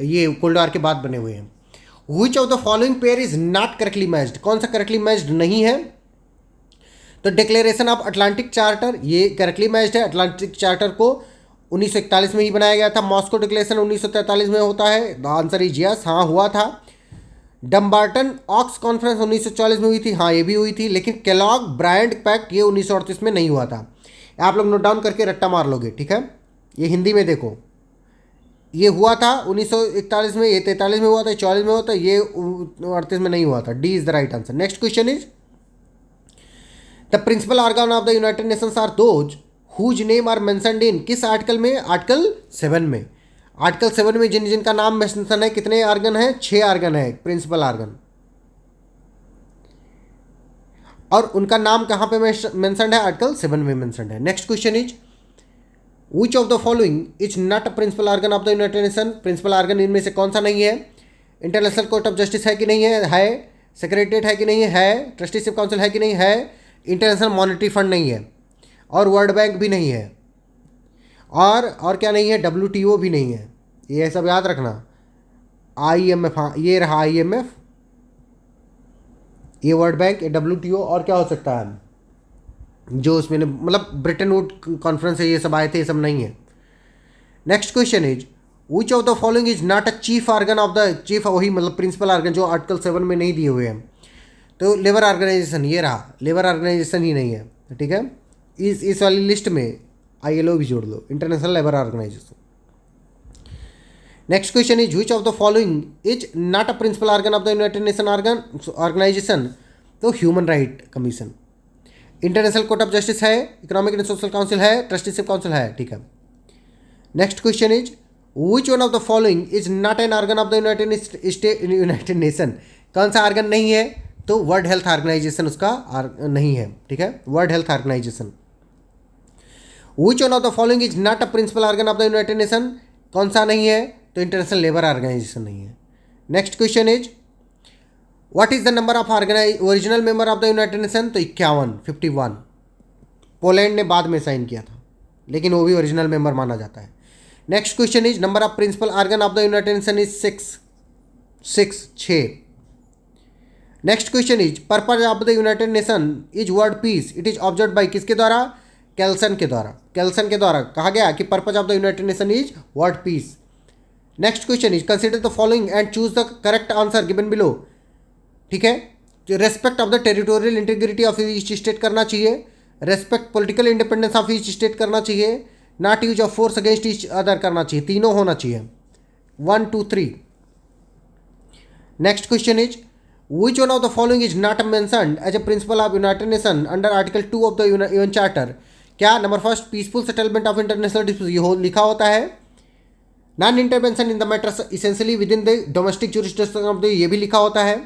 ये कोल्ड वॉर के बाद बने हुए हैं। विच of the following pair is not correctly matched, कौन सा करेक्टली मैच्ड नहीं है? तो डिक्लेरेशन ऑफ अटलांटिक चार्टर, ये करेक्टली मैच्ड है। अटलांटिक चार्टर को 1941 में ही बनाया गया था। मॉस्को डिक्लेरेशन 1943 में होता है, द आंसर इज यस, हाँ हुआ था। डम्बार्टन ऑक्स कॉन्फ्रेंस 1940 में हुई थी, हाँ ये भी हुई थी, लेकिन केलॉग ब्रायंट पैक्ट ये 1938 में नहीं हुआ था। आप लोग नोट डाउन करके रट्टा मार लोगे, ठीक है। ये हिंदी में देखो, ये हुआ था 1941 में, ये 43 में हुआ था, 44 में हुआ था, ये 38 में नहीं हुआ था। D is the right answer. Next question is, the principal organ of the united Nations are those whose name are mentioned in, किस आर्टिकल में? आर्टिकल 7 में। आर्टिकल 7 में जिनका नाम मेंशन है, कितने आर्गन है? 6 आर्गन है प्रिंसिपल आर्गन, और उनका नाम कहाँ पे मेंशन्ड है? आर्टिकल 7 में मेंशन्ड है। Next question is, which of the following is not a principal organ of the United nation, principal organ इनमें से कौन सा नहीं है? इंटरनेशनल कोर्ट ऑफ जस्टिस है कि नहीं है? सेक्रेटरीट है कि नहीं है? ट्रस्टीशिप काउंसिल है कि नहीं है? इंटरनेशनल मॉनेटरी फंड नहीं है, और वर्ल्ड बैंक भी नहीं है, और क्या नहीं है? WTO भी नहीं है। ये सब याद रखना। IMF, हाँ ये रहा IMF, ये वर्ल्ड बैंक, ये WTO, और क्या हो सकता है जो उसमें मतलब ब्रिटेन वुड कॉन्फ्रेंस है, ये सब आए थे, ये सब नहीं है। Next question is, which of the following is not a chief organ of the, chief वही मतलब प्रिंसिपल आर्गन जो आर्टिकल 7 में नहीं दिए हुए हैं। तो लेबर ऑर्गेनाइजेशन, ये रहा, लेबर ऑर्गेनाइजेशन ही नहीं है, ठीक है। इस वाली लिस्ट में ILO भी जोड़ लो, international labour organisation. Next question is, which of the following is not a principal organ of the United nation organisation? तो human right commission, international court of justice है, इकोनॉमिक एंड सोशल काउंसिल है, ट्रस्टीशिप काउंसिल है, ठीक है। Next question is, which one of the following is not an organ of the United nation? कौन सा ऑर्गन नहीं है? तो वर्ल्ड हेल्थ ऑर्गेनाइजेशन उसका नहीं है, ठीक है, world health organisation. Which one of the following is not a principal organ of the United nation? कौन सा नहीं है? तो इंटरनेशनल लेबर ऑर्गेनाइजेशन नहीं है। Next question is what is the number of original member of the United nation? तो 51। पोलैंड ने बाद में साइन किया था, लेकिन वो भी ओरिजिनल मेंबर माना जाता है। Next question is number of principal organ of the United nation is 6। Next question is purpose of the United nation is world peace, it is observe by किसके द्वारा? कैल्सन के द्वारा। कैल्सन के द्वारा कहा गया कि purpose of the United nation is world piece. Next question is consider the following and choose the correct answer given below, ठीक है। Respect of the territorial integrity of each state करना चाहिए, respect political independence of each state करना चाहिए, not use of force against each other करना चाहिए, तीनों होना चाहिए। 1 2 3। Next question is which one of the following is not mentioned as a principal of United nation under article 2 of the UN charter? क्या? Number first, peaceful settlement of international dispute, ये लिखा होता है। Non intervention in the matters essentially within the domestic jurisdiction of the, ये भी लिखा होता है।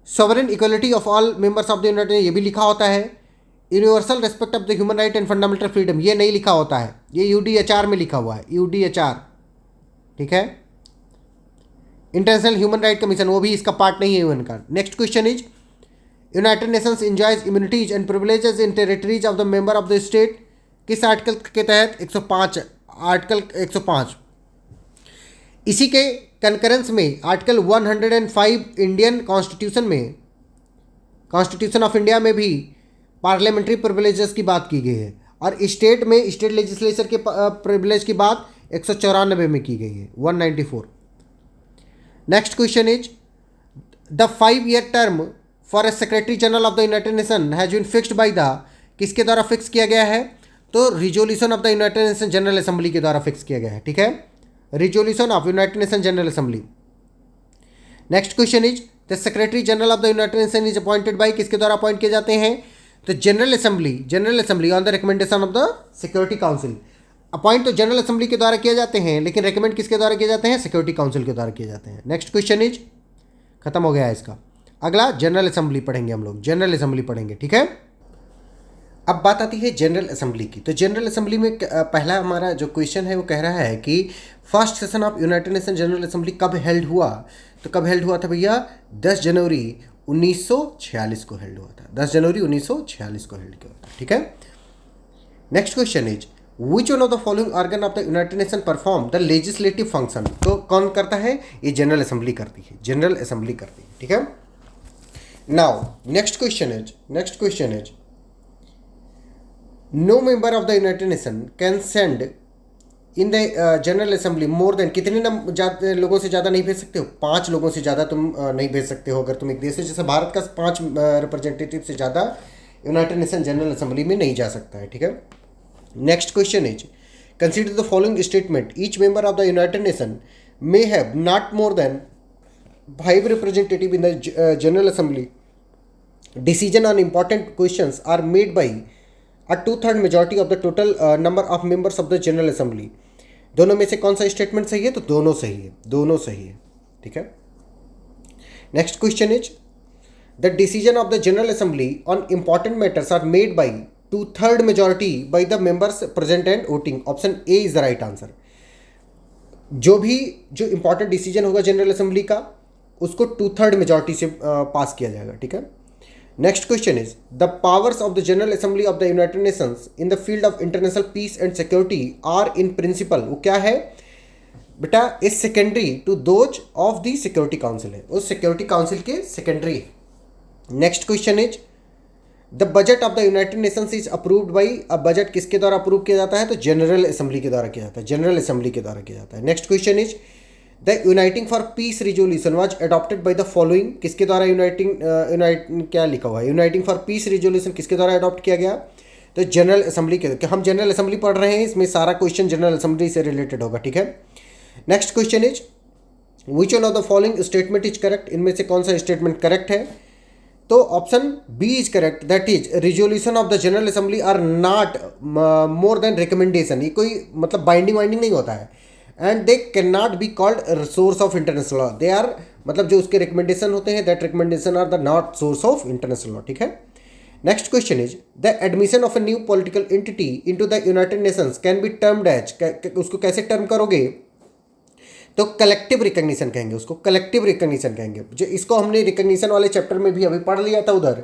Sovereign equality of all members of the united, ये भी लिखा होता है। Universal respect of the human right and fundamental freedom, ये नहीं लिखा होता है, ये यूडीएचआर में लिखा हुआ है, यूडीएचआर, ठीक है। इंटरनेशनल ह्यूमन राइट कमीशन, वो भी इसका पार्ट नहीं है यूएन का। Next question is United Nations enjoys immunities and privileges in territories of the member of the state, किस आर्टिकल के तहत? 105, आर्टिकल 105। इसी के कंकरेंस में आर्टिकल 105 इंडियन कॉन्स्टिट्यूशन में, कॉन्स्टिट्यूशन ऑफ इंडिया में भी पार्लियामेंट्री प्रिविलेजेस की बात की गई है, और स्टेट में स्टेट लेजिस्लेचर के प्रिविलेज की बात 194 में की गई है, 194। Next question is the 5-year term for a secretary general of the United nation has been fixed by the, किसके द्वारा फिक्स किया गया है? तो resolution of the United nation general assembly के द्वारा फिक्स किया गया है, ठीक है, resolution of United nation general assembly. Next question is the secretary general of the United nation is appointed by, किसके द्वारा अपॉइंट किए जाते हैं? तो general assembly on the recommendation of the security council. Appoint तो जनरल असेंबली के द्वारा किए जाते हैं, लेकिन रिकमेंड किसके द्वारा किए जाते हैं? सिक्योरिटी काउंसिल के द्वारा किए जाते हैं। नेक्स्ट क्वेश्चन इज खत्म हो गया है इसका। अगला जनरल असेंबली पढ़ेंगे हम लोग, जनरल असेंबली पढ़ेंगे, ठीक है। अब बात आती है जनरल असेंबली की। तो जनरल असेंबली में पहला हमारा जो क्वेश्चन है वो कह रहा है कि first session of United nation general assembly कब हेल्ड हुआ? तो कब हेल्ड हुआ था भैया? 10 जनवरी 1946 को हेल्ड हुआ था, 10 जनवरी 1946 को हेल्ड किया था, ठीक है। Next question is which one of the following organ of the United nation perform the legislative function? तो कौन करता है? ये जनरल असेंबली करती है, जनरल असेंबली करती है, ठीक है। Now next question is no member of the United nation can send in the general assembly more than, कितने लोगों से ज़्यादा नहीं भेज सकते हो? 5 लोगों से ज़्यादा तुम नहीं भेज सकते हो अगर तुम एक देश हो। जैसे भारत का 5 रिप्रेजेंटेटिव से ज़्यादा यूनाइटेड नेशन जनरल असेंबली में नहीं जा सकता है, ठीक है। Next question is consider the following statement, each member of the United nation may have not more than 5 representative in the general assembly, decision on important questions are made by a 2/3 majority of the total number of members of the general assembly। दोनों में से कौन सा स्टेटमेंट सही है? तो दोनों सही है, दोनों सही है, ठीक है। Next question is the decision of the general assembly on important matters are made by 2/3 majority by the members present and voting. Option A is the right answer. जो इंपॉर्टेंट डिसीजन होगा जनरल असेंबली का, उसको 2/3 majority से पास किया जाएगा, ठीक है। Next question is the powers of the general assembly of the united nations in the field of international peace and security are in principal, वो क्या है बेटा? Is secondary to those of the security council है, उस सिक्योरिटी काउंसिल के secondary. Next question is the budget of the united nations is approved by, अब बजट किसके द्वारा अप्रूव किया जाता है? तो जनरल असेंबली के द्वारा किया जाता है, जनरल असेंबली के द्वारा किया जाता है। Next question is the uniting for peace resolution was adopted by the following, किसके द्वारा क्या लिखा हुआ है? यूनाइटिंग फॉर पीस रिजोल्यूशन किसके द्वारा अडॉप्ट किया गया? तो जनरल असेंबली के। हम जनरल असेंबली पढ़ रहे हैं, इसमें सारा क्वेश्चन जनरल असेंबली से रिलेटेड होगा, ठीक है। Next question is which one of the following statement is correct? इनमें से कौन सा स्टेटमेंट करेक्ट है? तो option B is correct, that is resolution of the general assembly are not more than recommendation. ये कोई मतलब बाइंडिंग नहीं होता है, and they can not be called source of international law. They are, मतलब जो उसके रिकमेंडेशन होते हैं, that recommendation are the not source of international law, ठीक है। Next question is the admission of a new political entity into the united nations can be termed as, उसको कैसे टर्म करोगे, तो कलेक्टिव रिकग्निशन कहेंगे, उसको कलेक्टिव रिकग्निशन कहेंगे। जो इसको हमने रिकग्निशन वाले चैप्टर में भी अभी पढ़ लिया था उधर,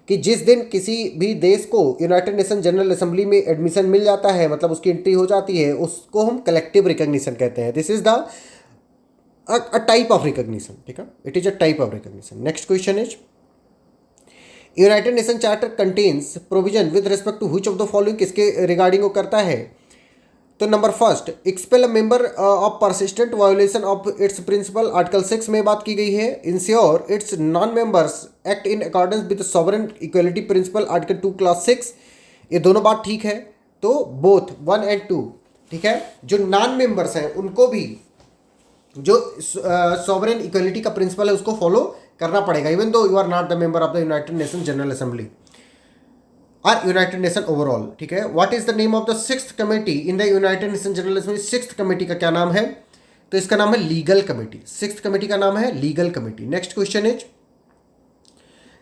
कि जिस दिन किसी भी देश को यूनाइटेड नेशन जनरल असेंबली में एडमिशन मिल जाता है, मतलब उसकी एंट्री हो जाती है, उसको हम कलेक्टिव रिकग्निशन कहते हैं। This is the a type of recognition, ठीक है, it is a type of recognition. Next question is united nation charter contains provision with respect to which of the following, किसके रिगार्डिंग वो करता है, तो number first, expel a member of persistent violation of its principal, article 6 में बात की गई है। Ensure its non members act in accordance with sovereign equality principal, article 2 class 6, ये दोनों बात ठीक है। तो बोथ 1 एंड 2, ठीक है। जो नॉन मेंबर्स हैं उनको भी जो सॉवरेन इक्वलिटी का प्रिंसिपल है उसको फॉलो करना पड़ेगा, even though you are not the member of the United nation general assembly और यूनाइटेड नेशन ओवरऑल, ठीक है। What is the name of the 6th committee in the United nation general assembly? 6th committee का क्या नाम है? तो इसका नाम है लीगल कमेटी। 6th कमेटी का नाम है legal committee. Next question is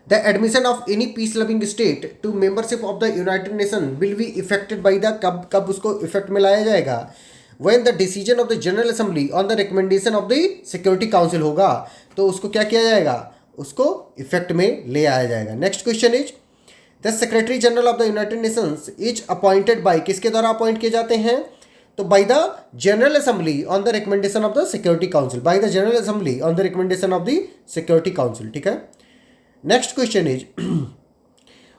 the admission of any peace loving state to membership of the United nation will be effected by the, कब उसको इफेक्ट में लाया जाएगा? When the decision of the general assembly on the recommendation of the security council होगा, तो उसको क्या किया जाएगा? उसको इफेक्ट में ले आया जाएगा। Next question is the secretary general of the united nations is appointed by, किसके द्वारा अपॉइंट किए जाते हैं? तो bye the general assembly on the recommendation of the security council, bye the general assembly on the recommendation of the security council, ठीक है। Next question is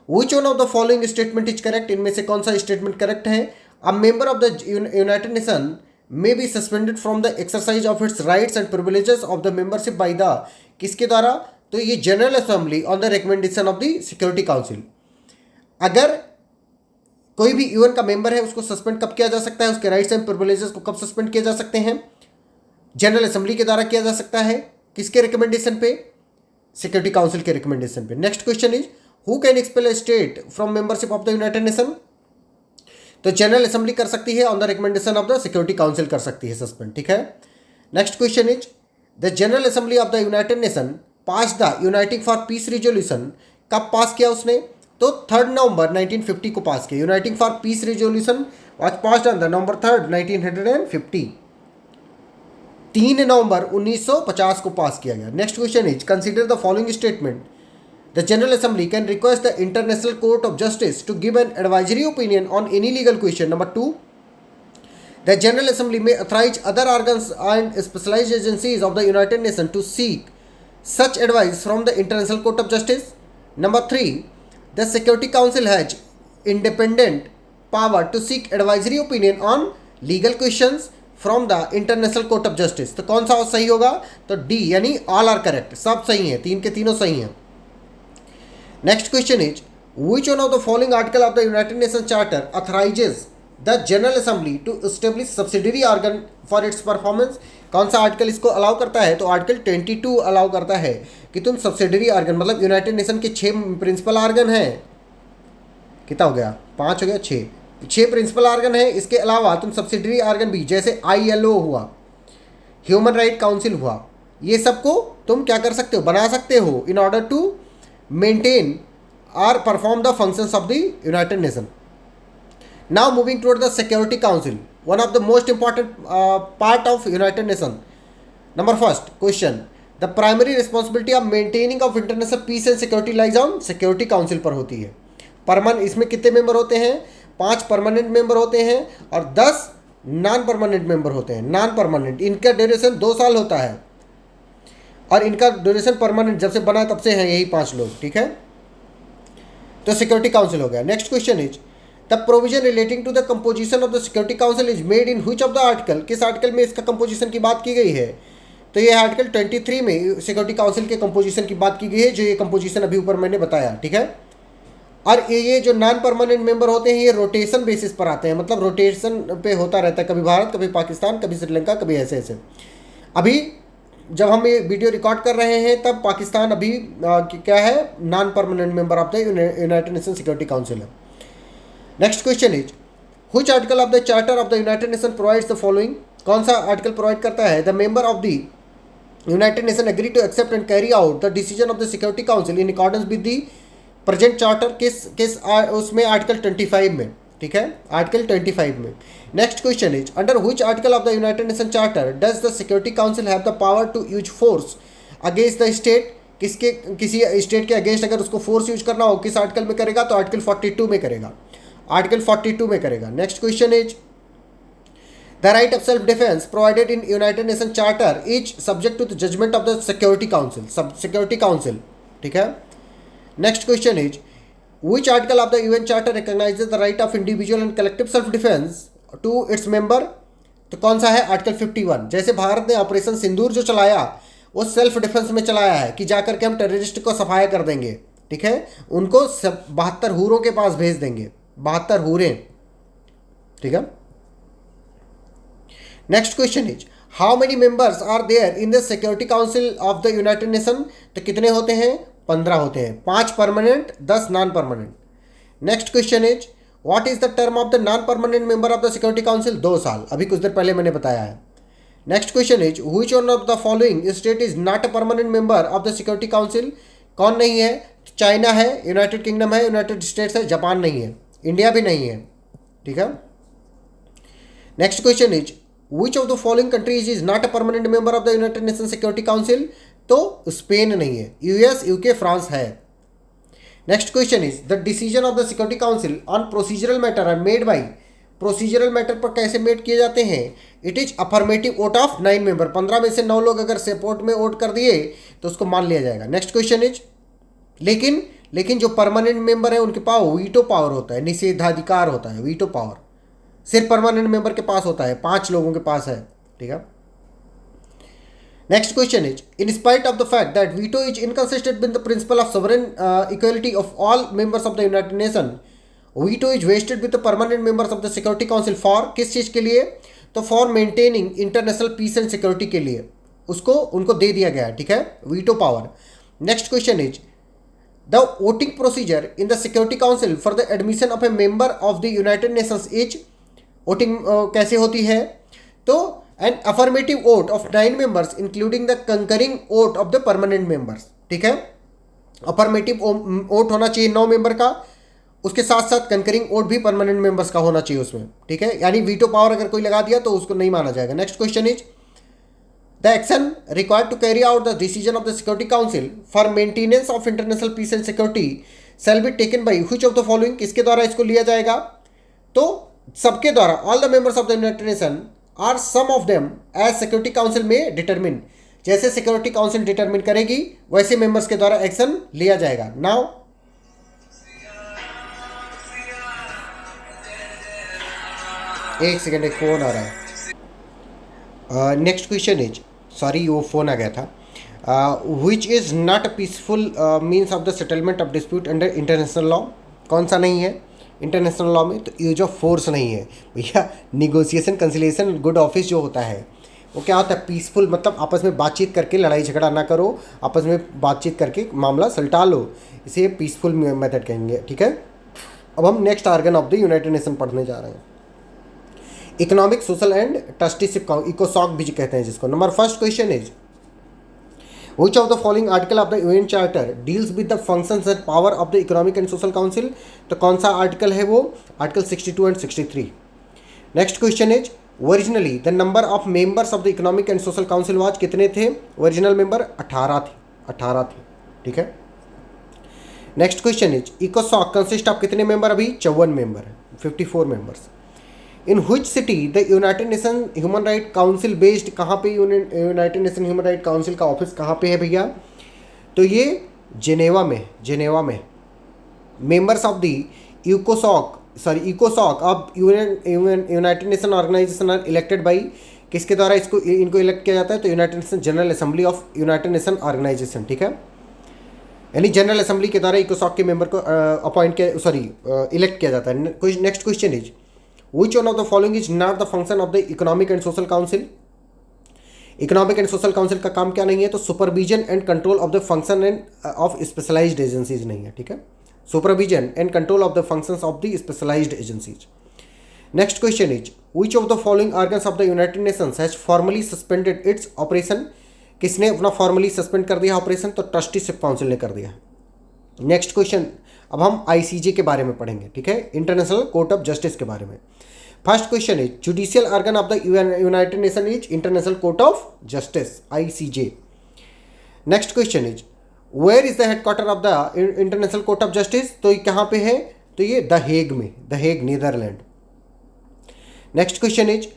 which one of the following statement is correct? इनमें से कौन सा स्टेटमेंट करेक्ट है? अ member of the United nation may be suspended from the exercise of its rights and privileges of the membership bye the, किसके द्वारा? तो ये general assembly on the recommendation of the security council. अगर कोई भी यूएन का मेंबर है उसको सस्पेंड कब किया जा सकता है? उसके राइट्स एंड प्रिविलेजेस को कब सस्पेंड किया जा सकते हैं? जनरल असेंबली के द्वारा किया जा सकता है। किसके रिकमेंडेशन पे? सिक्योरिटी काउंसिल के रिकमेंडेशन पे। Next question is who can expel a state from membership of the United nation? तो जनरल असेंबली कर सकती है, on the recommendation of the security council कर सकती है सस्पेंड, ठीक है। Next question is the general assembly of the United nation pass the uniting for peace resolution, कब पास किया उसने? तो 3 नवंबर 1950 को पास किया। Uniting for peace resolution was passed on the november 3, 1950। 3 नवंबर 1950 को पास किया गया। Next question is consider the following statement the general assembly can request the international court of justice to give an advisory opinion on any legal question. Number 2, the general assembly may authorise other organs and specialised agencies of the United nation to seek such advice from the International Court of Justice. Number 3, the Security Council has independent power to seek advisory opinion on legal questions from the International Court of Justice. तो कौन सा सही होगा? तो डी, यानी ऑल आर करेक्ट, सब सही हैं, 3 के तीनों सही हैं। Next question is which one of the following article of the United Nations Charter authorizes the General Assembly to establish subsidiary organ for its performance? कौन सा आर्टिकल इसको अलाउ करता है? तो आर्टिकल 22 अलाउ करता है कि तुम सब्सिडरी ऑर्गन, मतलब यूनाइटेड नेशन के 6 प्रिंसिपल ऑर्गन हैं, कितना हो गया? 5 हो गया, 6 प्रिंसिपल ऑर्गन है। इसके अलावा तुम सब्सिडरी ऑर्गन भी, जैसे ILO हुआ, ह्यूमन राइट काउंसिल हुआ, ये सबको तुम क्या कर सकते हो? बना सकते हो इन ऑर्डर टू मेंटेन और perform the functions of the United nation. Now moving toward the Security Council, one of the most important part of United Nation. Number first question, the primary responsibility of maintaining of international peace and security lies on Security Council पर होती है। इसमें कितने मेंबर होते हैं? 5 परमानेंट मेंबर होते हैं और 10 नॉन परमानेंट मेंबर होते हैं। नॉन परमानेंट, इनका ड्यूरेशन 2 साल होता है और इनका ड्यूरेशन परमानेंट जब से बना तब से हैं यही 5 लोग, ठीक है। तो सिक्योरिटी काउंसिल हो गया। Next question is the provision relating to the composition of the security council is made in which of the article? किस आर्टिकल में इसका कंपोजिशन की बात की गई है? तो ये आर्टिकल 23 में सिक्योरिटी काउंसिल के कंपोजिशन की बात की गई है, जो ये कंपोजिशन अभी ऊपर मैंने बताया, ठीक है। और ये जो नॉन परमानेंट मेंबर होते हैं ये रोटेशन बेसिस पर आते हैं, मतलब रोटेशन पे होता रहता है, कभी भारत, कभी पाकिस्तान, कभी श्रीलंका, कभी ऐसे ऐसे। अभी जब हम ये वीडियो रिकॉर्ड कर रहे हैं तब पाकिस्तान अभी क्या है? Non permanent member of the United nation security council है। Next question is which article of the charter of the United nation provides the following? कौन सा आर्टिकल प्रोवाइड करता है? The member of the United nation agree to accept and carry out the decision of the security council in accordance with the present charter. किस उसमें? आर्टिकल 25 में, ठीक है, आर्टिकल 25 में। Next question is under which article of the United nation charter does the security council have the power to use force against the state? किसी स्टेट के अगेंस्ट अगर उसको फोर्स यूज करना हो किस आर्टिकल में करेगा? तो आर्टिकल 42 में करेगा, आर्टिकल 42 में करेगा। Next question is the right of self defence provided in united nation charter is subject to the judgement of the security council, security council, ठीक है। Next question is which article of the UN Charter recognizes the right of individual and collective self defense to its member? तो कौन सा है? आर्टिकल 51। जैसे भारत ने ऑपरेशन सिंदूर जो चलाया वो सेल्फ डिफेंस में चलाया है कि जाकर के हम टेररिस्ट को सफाया कर देंगे, ठीक है, उनको 72 हूरों के पास भेज देंगे, 72 हूरें, ठीक है। Next question is how many members are there in the security council of the United nation? तो कितने होते हैं? 15 होते हैं, 5 permanent, 10 non permanent. Next question is what is the term of the non permanent member of the security council? 2 साल, अभी कुछ देर पहले मैंने बताया है। Next question is which one of the following state is not a permanent member of the security council? कौन नहीं है? चाइना है, यूनाइटेड किंगडम है, यूनाइटेड स्टेट्स है, जापान नहीं है, इंडिया भी नहीं है, ठीक है। Next question is which of the following countries is not a permanent member of the United nation security council? तो स्पेन नहीं है, यूएस, यूके, फ्रांस है। Next question is the decision of the security council on procedural matter are made by? Procedural matter पर कैसे मेड किए जाते हैं? It is affirmative vote of 9 member. 15 में से 9 लोग अगर सपोर्ट में वोट कर दिए तो उसको मान लिया जाएगा। नेक्स्ट क्वेश्चन इज लेकिन जो परमानेंट मेंबर है उनके पास वीटो पावर होता है, निषेधाधिकार होता है, वीटो पावर सिर्फ परमानेंट मेंबर के पास होता है, 5 लोगों के पास है, ठीक है। Next question is, in spite of the fact that veto is inconsistent with the principle of sovereign equality of all members of the United Nations, veto is vested with the permanent members of the Security Council for किस चीज़ के लिए? तो for maintaining international peace and security के लिए उनको दे दिया गया, ठीक है, veto power। Next question is, the voting procedure in the Security Council for the admission of a member of the United Nations is voting कैसे होती है? तो and affirmative vote of 9 members including the concurring vote of the permanent members, ठीक है। अफर्मेटिव वोट होना चाहिए 9 मेंबर का, उसके साथ साथ कंकरिंग वोट भी परमानेंट मेंबर्स का होना चाहिए उसमें, ठीक है। यानी वीटो पावर अगर कोई लगा दिया तो उसको नहीं माना जाएगा। Next question is the action required to carry out the decision of the security council for maintenance of international peace and security shall be taken by which of the following? किसके द्वारा इसको लिया जाएगा? तो सबके द्वारा, all the members of the United nation or some of them as security council में डिटरमिन। जैसे सिक्योरिटी काउंसिल डिटरमिन करेगी वैसे मेंबर्स के द्वारा एक्शन लिया जाएगा। नाउ एक सेकेंड, एक फोन आ रहा है। नेक्स्ट क्वेश्चन इज, सॉरी वो फोन आ गया था। Which is not peaceful means of the settlement of dispute under international law? कौन सा नहीं है इंटरनेशनल लॉ में? तो यूज ऑफ फोर्स नहीं है भैया। निगोसिएशन, कंसिलिएशन, गुड ऑफिस जो होता है वो क्या होता है? पीसफुल, मतलब आपस में बातचीत करके, लड़ाई झगड़ा ना करो, आपस में बातचीत करके मामला सुलटा लो, इसे पीसफुल मेथड कहेंगे, ठीक है। अब हम next organ of the United nation पढ़ने जा रहे हैं, इकोनॉमिक, सोशल एंड ट्रस्टीशिप, इकोसॉक भी कहते हैं जिसको। Number first question is Which of the following article of the UN Charter deals with the functions and power of the Economic and Social Council? तो कौन सा आर्टिकल है वो? Article 62 and 63। Next question is originally the number of members of the economic and social council was? कितने थे ओरिजिनल मेंबर? 18 थे, ठीक है। नेक्स्ट क्वेश्चन इज इकोसॉक कंसिस्ट ऑफ कितने मेंबर? अभी 54 मेंबर है, 54 members. In which city the United nation human right council based? कहाँ पे united nation human right council का ऑफिस कहाँ पे है भैया? तो ये जेनेवा में। मेंबर्स ऑफ द इकोसॉक of United nation organisation are elected by? किसके द्वारा इनको इलेक्ट किया जाता है? तो united nation general assembly of United nation organisation, ठीक है। यानी जनरल असेंबली के द्वारा इकोसॉक के मेंबर को इलेक्ट किया जाता है। Next question is Which one of the following is not the function of the Economic and Social Council? Economic and social council का काम क्या नहीं है? तो supervision and control of the function and of specialised agencies नहीं है, ठीक है। Supervision and control of the functions of the specialised agencies. Next question is which of the following organs of the united nations has formally suspended its operation. किसने अपना फॉर्मली सस्पेंड कर दिया ऑपरेशन? तो ट्रस्टीशिप काउंसिल ने कर दिया। नेक्स्ट क्वेश्चन, अब हम आईसीजे के बारे में पढ़ेंगे, ठीक है, इंटरनेशनल कोर्ट ऑफ जस्टिस के बारे में। First question is judicial organ of the United nation is International court of Justice, ICJ. Next question is where is the headquarter of the international court of justice? तो ये कहाँ पे है? तो ये द हेग में, the Hague, Netherland. Next question is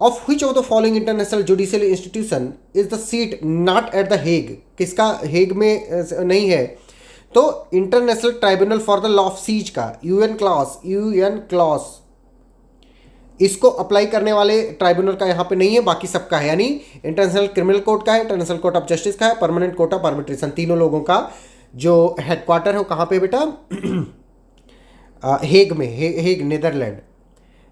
of which of the following international judicial institution is the seat not at the Hague? किसका हेग में नहीं है? तो international tribunal for the law of seas का यूएन क्लॉस इसको अप्लाई करने वाले ट्राइब्यूनल का यहाँ पे नहीं है, बाकी सबका है। यानी इंटरनेशनल क्रिमिनल कोर्ट का है, इंटरनेशनल कोर्ट ऑफ जस्टिस का है, परमानेंट कोर्ट ऑफ आर्बिट्रेशन, तीनों लोगों का जो हेडक्वार्टर है वो कहाँ पे बेटा? हेग में, Hague Netherland.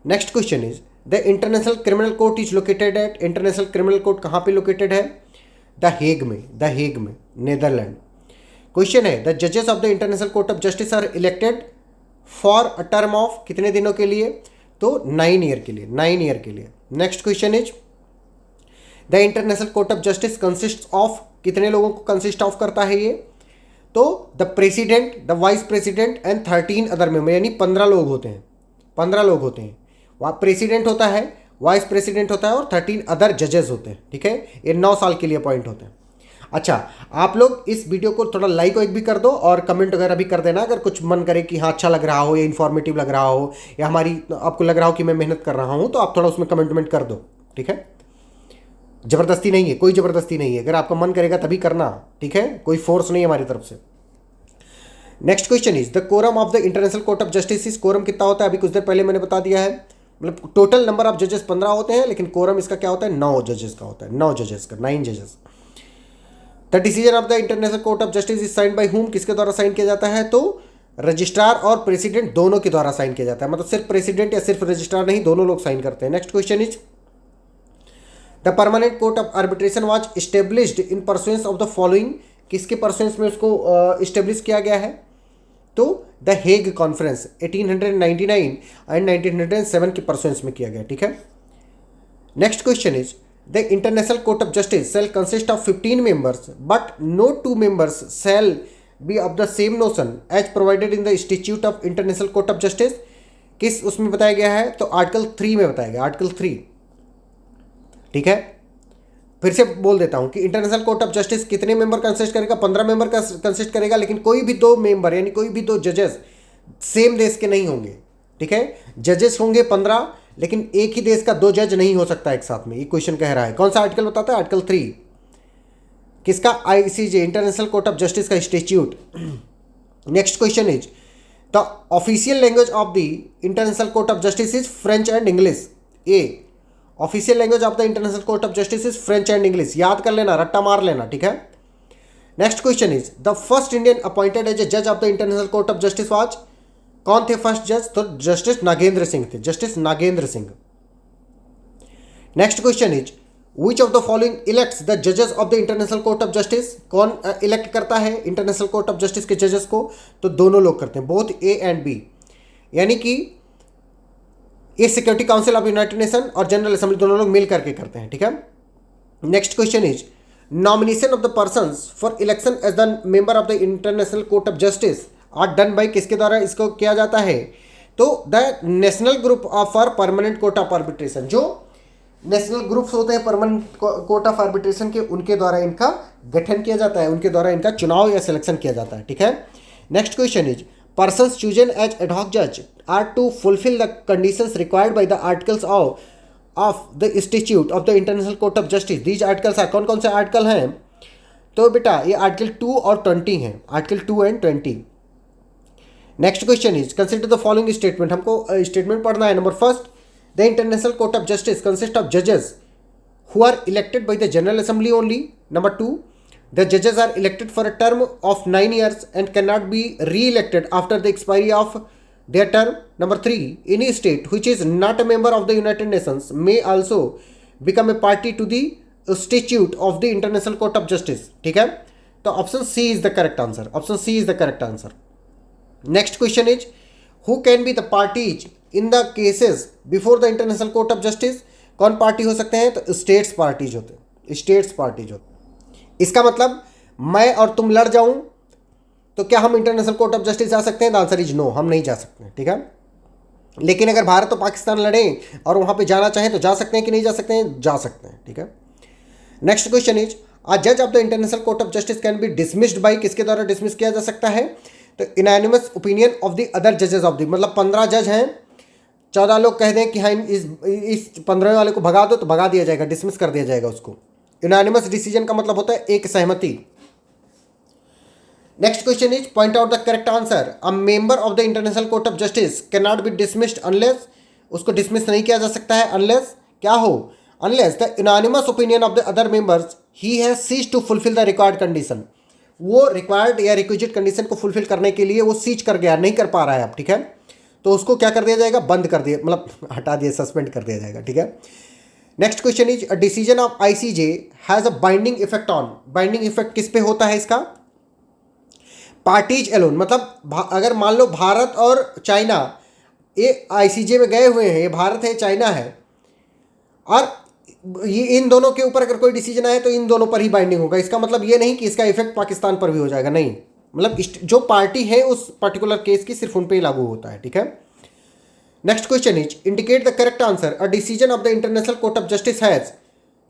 Next question is the International criminal Court is located at? International criminal Court कहाँ पे लोकेटेड है? द हेग में, द हेग में, नीदरलैंड। क्वेश्चन है द जजेस of the international court of Justice are elected for a term of? कितने दिनों के लिए? तो 9 ईयर के लिए, 9 ईयर के लिए। Next question is the international court of justice consist of? कितने लोगों को कंसिस्ट ऑफ करता है ये? तो the president, the vice president and 13 other member, यानी 15 लोग होते हैं, 15 लोग होते हैं। वहाँ प्रेसिडेंट होता है, वाइस प्रेसिडेंट होता है और 13 अदर जजेस होते हैं, ठीक है। ये 9 साल के लिए अपॉइंट होते हैं। अच्छा, आप लोग इस वीडियो को थोड़ा लाइक एक भी कर दो और कमेंट वगैरह भी कर देना अगर कुछ मन करे कि हाँ अच्छा लग रहा हो या इन्फॉर्मेटिव लग रहा हो या हमारी आपको लग रहा हो कि मैं मेहनत कर रहा हूँ, तो आप थोड़ा उसमें कमेंट कर दो, ठीक है। ज़बरदस्ती नहीं है, कोई ज़बरदस्ती नहीं है, अगर आपका मन करेगा तभी करना, ठीक है, कोई फोर्स नहीं है हमारी तरफ से। Next question is the quorum of the international court of justice is? Quorum कितना होता है? अभी कुछ देर पहले मैंने बता दिया है, मतलब टोटल नंबर ऑफ जजेस 15 होते हैं, लेकिन कोरम इसका क्या होता है? 9 जजेस का होता है, 9 जजेस का, 9 जजेस। The decision of the international court of justice is signed by whom? किसके द्वारा साइन किया जाता है? तो रजिस्ट्रार और प्रेसिडेंट दोनों के द्वारा साइन किया जाता है, मतलब सिर्फ प्रेसिडेंट या सिर्फ रजिस्ट्रार नहीं, दोनों लोग साइन करते हैं। Next question is the permanent court of arbitration was established in pursuance of the following? किसके परसुएंस में उसको एस्टेब्लिश किया गया है? तो द हेग कॉन्फ्रेंस 1899 एंड 1907 के परसुएंस में किया गया, ठीक है। Next question is the international court of justice shall consist of 15 members but no 2 members shall be of the same notion as provided in the statute of international court of justice? किस उसमें बताया गया है? तो आर्टिकल 3 में बताया गया, आर्टिकल 3, ठीक है। फिर से बोल देता हूं कि इंटरनेशनल कोर्ट ऑफ जस्टिस कितने मेंबर कंसिस्ट करेगा? 15 मेंबर का कंसिस्ट करेगा, लेकिन कोई भी 2 मेंबर यानी कोई भी 2 जजेस सेम देश के नहीं होंगे, ठीक है। जजेस होंगे 15, लेकिन एक ही देश का 2 जज नहीं हो सकता एक साथ में, ये क्वेश्चन कह रहा है। कौन सा आर्टिकल बताता है? आर्टिकल 3 किसका? ICJ, international court of justice का statute. Next question is the official language of the international court of justice is French and English? A, official language of the international court of justice is French and English, याद कर लेना, रट्टा मार लेना, ठीक है। Next question is the first Indian appointed as a जज of the international court of justice was? कौन थे फर्स्ट जज? तो जस्टिस नागेंद्र सिंह थे, justice Nagendra Singh. Next question is which of the following elects the जजेस of the international court of justice? कौन इलेक्ट करता है इंटरनेशनल कोर्ट ऑफ जस्टिस के जजेस को? तो दोनों लोग करते हैं, बोथ ए एंड बी, यानी कि ये Security council of United Nation और जनरल असेंबली दोनों लोग मिल करके करते हैं, ठीक है। Next question is nomination of the persons for election as the member of the international court of Justice are done by? किसके द्वारा इसको किया जाता है? तो the national group of for Permanent court of Arbitration, जो नेशनल ग्रुप्स होते हैं परमानेंट कोर्ट ऑफ आर्बिट्रेशन के, उनके द्वारा इनका गठन किया जाता है, उनके द्वारा इनका चुनाव या सिलेक्शन किया जाता है, ठीक है। Next question is persons chosen as ad hoc judge are to fulfill the conditions required by the articles of the statute of the international court of justice. These articles are कौन कौन से आर्टिकल हैं? तो बेटा ये आर्टिकल 2 और 20 हैं, article 2 and 20। Next question is consider the following statement, हमको स्टेटमेंट पढ़ना है। Number first, the international court of justice consist of जजेस who are elected by the general assembly only. Number 2, the judges are elected for a term of 9 years and cannot be re-elected after the expiry of their term. Number 3, any state which is not a member of the United Nations may also become a party to the statute of the International Court of Justice. ठीक है, तो option C is the correct answer, option C is the correct answer. Next question is who can be the parties in the cases before the international court of justice. कौन पार्टी हो सकते हैं? तो स्टेट्स पार्टीज होते हैं, स्टेट्स पार्टीज होते हैं। इसका मतलब मैं और तुम लड़ जाऊं तो क्या हम इंटरनेशनल कोर्ट ऑफ जस्टिस जा सकते हैं? द आंसर इज नो, हम नहीं जा सकते। ठीक है, लेकिन अगर भारत और पाकिस्तान लड़ें और वहां पे जाना चाहें तो जा सकते हैं कि नहीं जा सकते हैं? जा सकते हैं। ठीक है, नेक्स्ट क्वेश्चन इज अ जज of the international court of justice can be dismissed by, किसके द्वारा डिसमिस किया जा सकता है? तो unanimous opinion of the other जजेस ऑफ द, मतलब 15 जज हैं, 14 लोग कह दें कि हाँ इस 15 वाले को भगा दो तो भगा दिया जाएगा, डिसमिस कर दिया जाएगा उसको। इनैनिमस डिसीजन का मतलब होता है एक सहमति। Next question is point out the correct answer. A member of the international court of justice can not be dismissed unless, उसको डिसमिस नहीं किया जा सकता है अनलेस क्या हो? Unless the unanimous opinion of the other members he has ceased to fulfil the required condition. वो रिक्वायर्ड या रिक्विजिट कंडीशन को फुलफिल करने के लिए वो सीज कर गया, नहीं कर पा रहा है अब। ठीक है, तो उसको क्या कर दिया जाएगा? बंद कर दिया, मतलब हटा दिया, सस्पेंड कर दिया जाएगा। ठीक है, next question is a decision of ICJ has a binding effect on, binding effect किस पे होता है इसका? पार्टीज एलोन, मतलब अगर मान लो भारत और चाइना ये आईसीजे में गए हुए हैं, ये भारत है चाइना है, और ये इन दोनों के ऊपर अगर कोई डिसीजन आए तो इन दोनों पर ही बाइंडिंग होगा। इसका मतलब ये नहीं कि इसका इफेक्ट पाकिस्तान पर भी हो जाएगा, नहीं, मतलब जो पार्टी है उस पर्टिकुलर केस की सिर्फ उन पर ही लागू होता है। ठीक है, next question is indicate the correct answer. A decision of the international court of Justice has,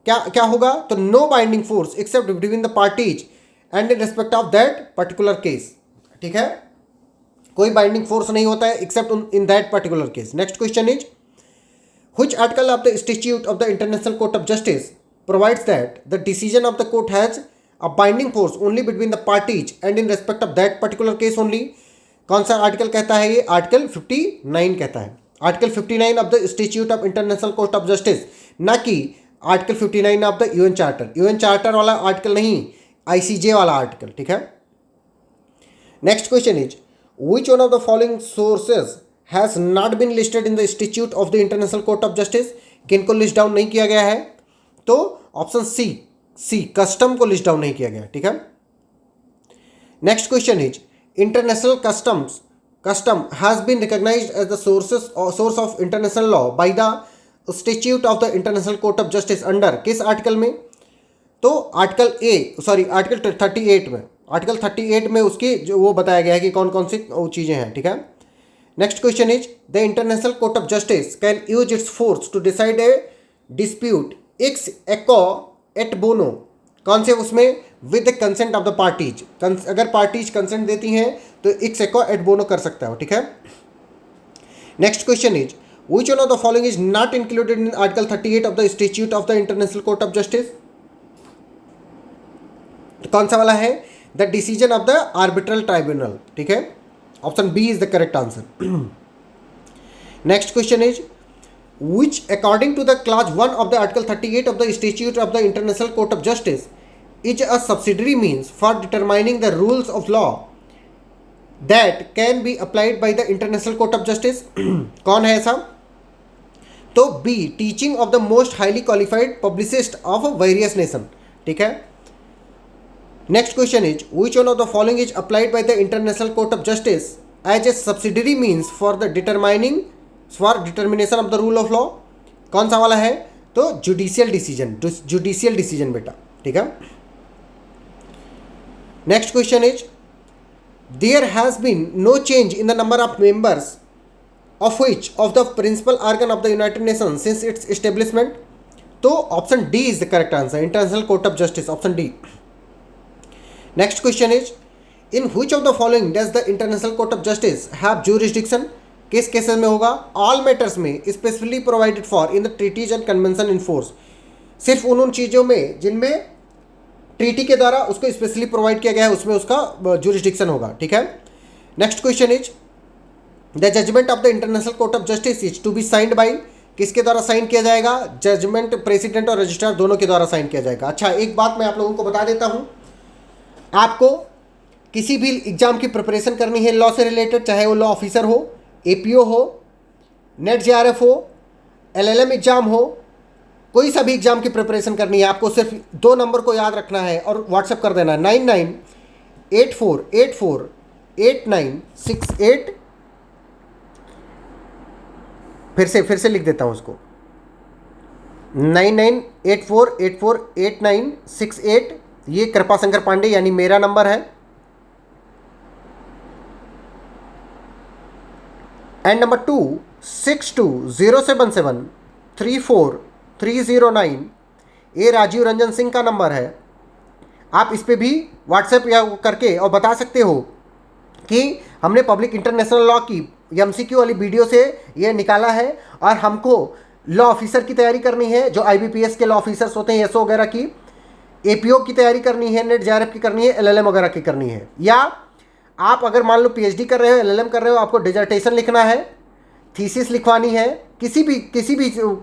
क्या क्या होगा? तो no binding force except between the parties and in respect of that particular case. ठीक है, कोई बाइंडिंग फोर्स नहीं होता है except in that particular case. Next question is which article of the statute of the international court of Justice provides that the decision of the court has a binding force only between the parties and in respect of that particular case only. कौन सा आर्टिकल कहता है ये? आर्टिकल 59 कहता है। Article 59 of the statute of international court of Justice, ना कि article 59 of the UN Charter. UN Charter वाला आर्टिकल नहीं, आईसीजे वाला आर्टिकल। ठीक है, next question is which one of the following sources has not been listed in the institute of the international court of Justice. किनको लिस्ट डाउन नहीं किया गया है? तो ऑप्शन सी कस्टम को लिस्ट डाउन नहीं किया गया। ठीक है, next question is international custom has been recognised as the source of international law by the institute of the international court of Justice under किस आर्टिकल में? तो आर्टिकल 38 में। आर्टिकल 38 में उसकी जो वो बताया गया है कि कौन कौन सी चीज़ें हैं। ठीक है, next question is the international court of justice can use its force to decide a dispute ex aequo et bono. कौन से उसमें? With the consent of the parties. अगर पार्टीज कंसेंट देती हैं तो एक्स एक्को एट बोनो कर सकता है। ठीक है, next question is which one of the following is not included in article 38 of the institute of the international court of justice. कौन सा वाला है? The decision of the arbitral tribunal. ठीक है, option B is the correct answer. Next question is which according to the clause 1 of the article 38 of the institute of the international court of justice is a subsidiary means for determining the rules of law that can be applied by the international court of justice. कौन है ऐसा? तो B teaching of the most highly qualified publicist of various nation. ठीक है, next question is which one of the following is applied by the international court of Justice as a subsidiary means for determination of the rule of law. कौन सा वाला है? तो जुडिशियल डिसीजन बेटा। ठीक है, next question is there has been no change in the number of members of which of the principal organ of the United nation since its establishment. तो option D is the correct answer, international court of justice, option D. Next question is in which of the following does the international court of justice have jurisdiction. किस केसेस में होगा? ऑल मैटर्स में specially provided for in the treaties and convention in force. सिर्फ उन चीज़ों में जिनमें ट्रीटी के द्वारा उसको स्पेशली प्रोवाइड किया गया है उसमें उसका ज्यूरिसडिक्शन होगा। ठीक है, next question is the judgement of the international court of justice is to be signed by, किसके द्वारा साइन किया जाएगा? जजमेंट प्रेसिडेंट और रजिस्ट्रार दोनों के द्वारा साइन किया जाएगा। अच्छा, एक बात मैं आप लोगों को बता देता हूँ, आपको किसी भी एग्जाम की प्रिपरेशन करनी है लॉ से रिलेटेड, चाहे वो लॉ ऑफिसर हो, एपीओ हो, नेट जेआरएफ हो, एलएलएम एग्जाम हो, कोई सा भी एग्जाम की प्रिपरेशन करनी है, आपको सिर्फ 2 नंबर को याद रखना है और व्हाट्सएप कर देना है 9984848968 फिर से लिख देता हूँ उसको, 9984848968, ये कृपाशंकर पांडे यानी मेरा नंबर है। एंड नंबर 2 6207734309, ये राजीव रंजन सिंह का नंबर है। आप इस पर भी व्हाट्सएप या करके और बता सकते हो कि हमने पब्लिक इंटरनेशनल लॉ की एमसीक्यू वाली वीडियो से ये निकाला है और हमको लॉ ऑफिसर की तैयारी करनी है, जो आईबीपीएस के लॉ ऑफिसर्स होते हैं, एसओ वगैरह की, एपीओ की तैयारी करनी है, नेट जेआरएफ की करनी है, एलएलएम वगैरह की करनी है। या आप अगर मान लो पीएचडी कर रहे हो, एलएलएम कर रहे हो, आपको डिजर्टेशन लिखना है, थीसिस लिखवानी है, किसी भी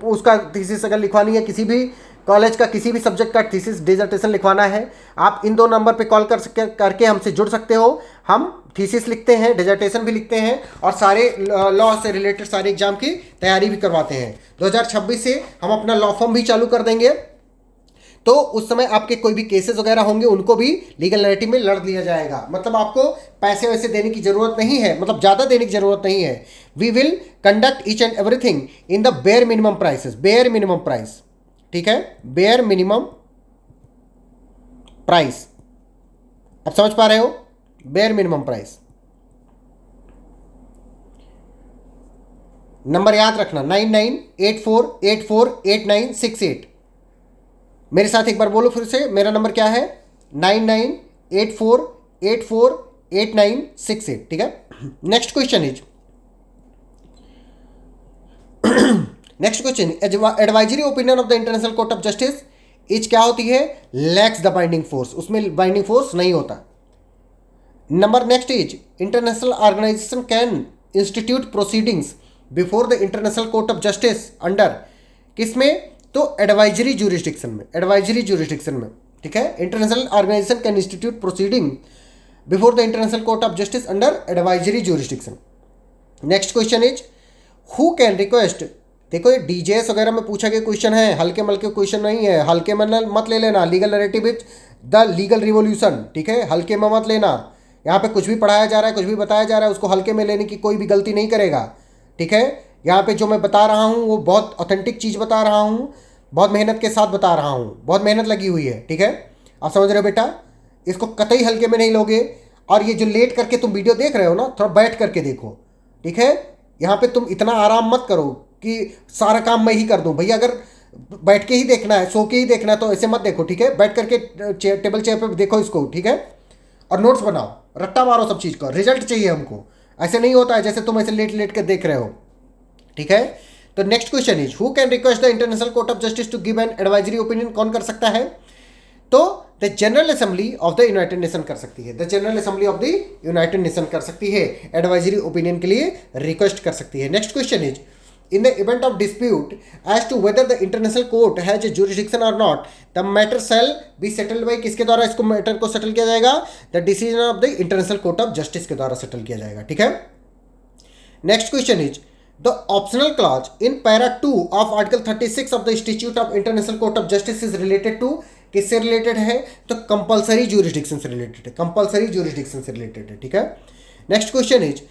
उसका थीसिस अगर लिखवानी है, किसी भी कॉलेज का किसी भी सब्जेक्ट का थीसिस डिजर्टेशन लिखवाना है, आप इन 2 नंबर पे कॉल करके हमसे जुड़ सकते हो। हम थीसिस लिखते हैं, डिजर्टेशन भी लिखते हैं और सारे लॉ से रिलेटेड सारे एग्जाम की तैयारी भी करवाते हैं। 2026 से हम अपना लॉ फॉर्म भी चालू कर देंगे, तो उस समय आपके कोई भी केसेस वगैरह होंगे उनको भी लीगल नैरेटिव में लड़ लिया जाएगा। मतलब आपको पैसे वैसे देने की जरूरत नहीं है, मतलब ज़्यादा देने की जरूरत नहीं है। We will conduct each and everything in the bare minimum prices, bare minimum price, ठीक है, बेयर मिनिमम प्राइस। अब समझ पा रहे हो, बेयर मिनिमम प्राइस। नंबर याद रखना 9984848968। मेरे साथ एक बार बोलो फिर से, मेरा नंबर क्या है, 9984848968, ठीक है। Next question is advisory opinion of the international court of justice is क्या होती है, लैक्स द बाइंडिंग फोर्स, उसमें बाइंडिंग फोर्स नहीं होता। Number next is international organisation can institute proceedings before the international court of Justice under, किसमें, तो एडवाइजरी ज्यूरिसडिक्शन में, एडवाइजरी ज्यूरिसडिक्शन में, ठीक है। International organisation can institute proceeding before the international court of Justice under advisory jurisdiction. Next question is who can request, देखो ये डीजेएस वगैरह में पूछा गया क्वेश्चन है, हल्के मलके क्वेश्चन नहीं है, हल्के में मत ले लेना। Legal narrative is the legal revolution, ठीक है, हल्के में मत लेना। यहाँ पे कुछ भी पढ़ाया जा रहा है, कुछ भी बताया जा रहा है, उसको हल्के में लेने की कोई भी गलती नहीं करेगा, ठीक है। यहाँ पे जो मैं बता रहा हूँ वो बहुत ऑथेंटिक चीज़ बता रहा हूँ, बहुत मेहनत के साथ बता रहा हूँ, बहुत मेहनत लगी हुई है, ठीक है। आप समझ रहे हो बेटा, इसको कतई हल्के में नहीं लोगे। और ये जो लेट करके तुम वीडियो देख रहे हो ना, थोड़ा बैठ करके देखो, ठीक है। यहाँ पे तुम इतना आराम मत करो कि सारा काम मैं ही कर दूँ। भैया अगर बैठ के ही देखना है, सो के ही देखना है, तो ऐसे मत देखो, ठीक है। बैठ करके टेबल चेयर पे देखो इसको, ठीक है। और नोट्स बनाओ, रट्टा मारो सब चीज़ का, रिजल्ट चाहिए हमको। ऐसे नहीं होता है जैसे तुम ऐसे लेट लेट कर देख रहे हो, ठीक है। तो next question is who can request the international court of justice to give an advisory opinion, कौन कर सकता है, तो the general assembly of the United Nation कर सकती है। The general assembly of the United Nation कर सकती है, एडवाइजरी ओपिनियन के लिए रिक्वेस्ट कर सकती है। Next question is in the event of dispute as to whether the international court has a jurisdiction or not, the matter shall be settled by, किसके द्वारा इसको मैटर को सेटल किया जाएगा, the decision of the international court of justice के द्वारा सेटल किया जाएगा, ठीक है। Next question is the optional clause in para 2 of article 36 of the institute of international court of justice is related to, किससे रिलेटेड है, तो कंपल्सरी ज्यूरिसडिक्शन से रिलेटेड है, कंपल्सरी ज्यूरिसडिक्शन से रिलेटेड है, ठीक है। Next question is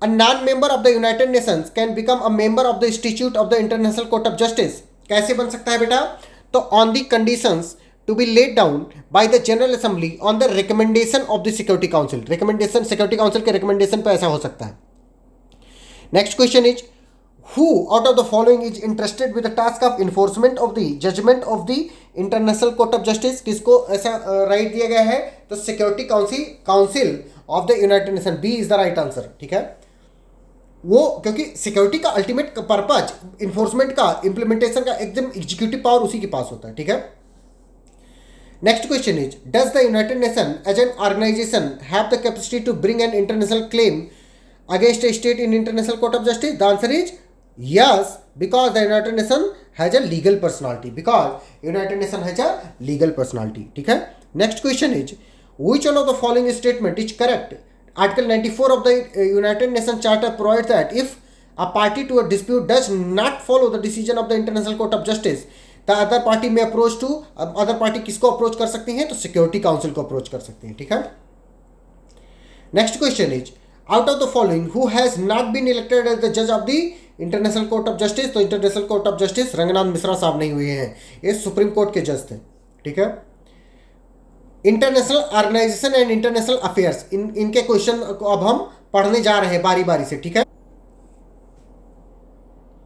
a non-member of the United Nations can become a member of the Institute of the International Court of Justice, कैसे बन सकता है बेटा, तो on the conditions to be laid down by the General Assembly on the recommendation of the Security Council, recommendation Security Council के recommendation पे ऐसा हो सकता है। Next question is who out of the following is interested with the task of enforcement of the judgment of the International Court of Justice, किसको ऐसा राइट दिया गया है, तो Security Council of the United Nations, B is the right answer, ठीक है। वो क्योंकि सिक्योरिटी का अल्टीमेट पर्पज इन्फोर्समेंट का, इंप्लीमेंटेशन का, एकदम एग्जीक्यूटिव पावर उसी के पास होता है, ठीक है। Next question is does the United Nation as an organisation have the capacity to bring an international claim against a state in International court of Justice, the answer is yes, because the United nation has a legal personality, because United nation has a legal personality, ठीक है। Next question is which one of the following statement is correct, Article 94 of the United Nations Charter provides that if a party to a dispute does not follow the decision of the International Court of Justice, the other party may approach to, other party किसको अप्रोच कर सकती हैं, तो सिक्योरिटी काउंसिल को अप्रोच कर सकती हैं, ठीक है। Next question is out of the following who has not been elected as the जज of the international court of justice, तो international court of justice Ranganath Mishra साहब नहीं हुए हैं, ये सुप्रीम कोर्ट के जज थे, ठीक है। International organisation and international affairs, इनके क्वेश्चन को अब हम पढ़ने जा रहे हैं बारी बारी से, ठीक है।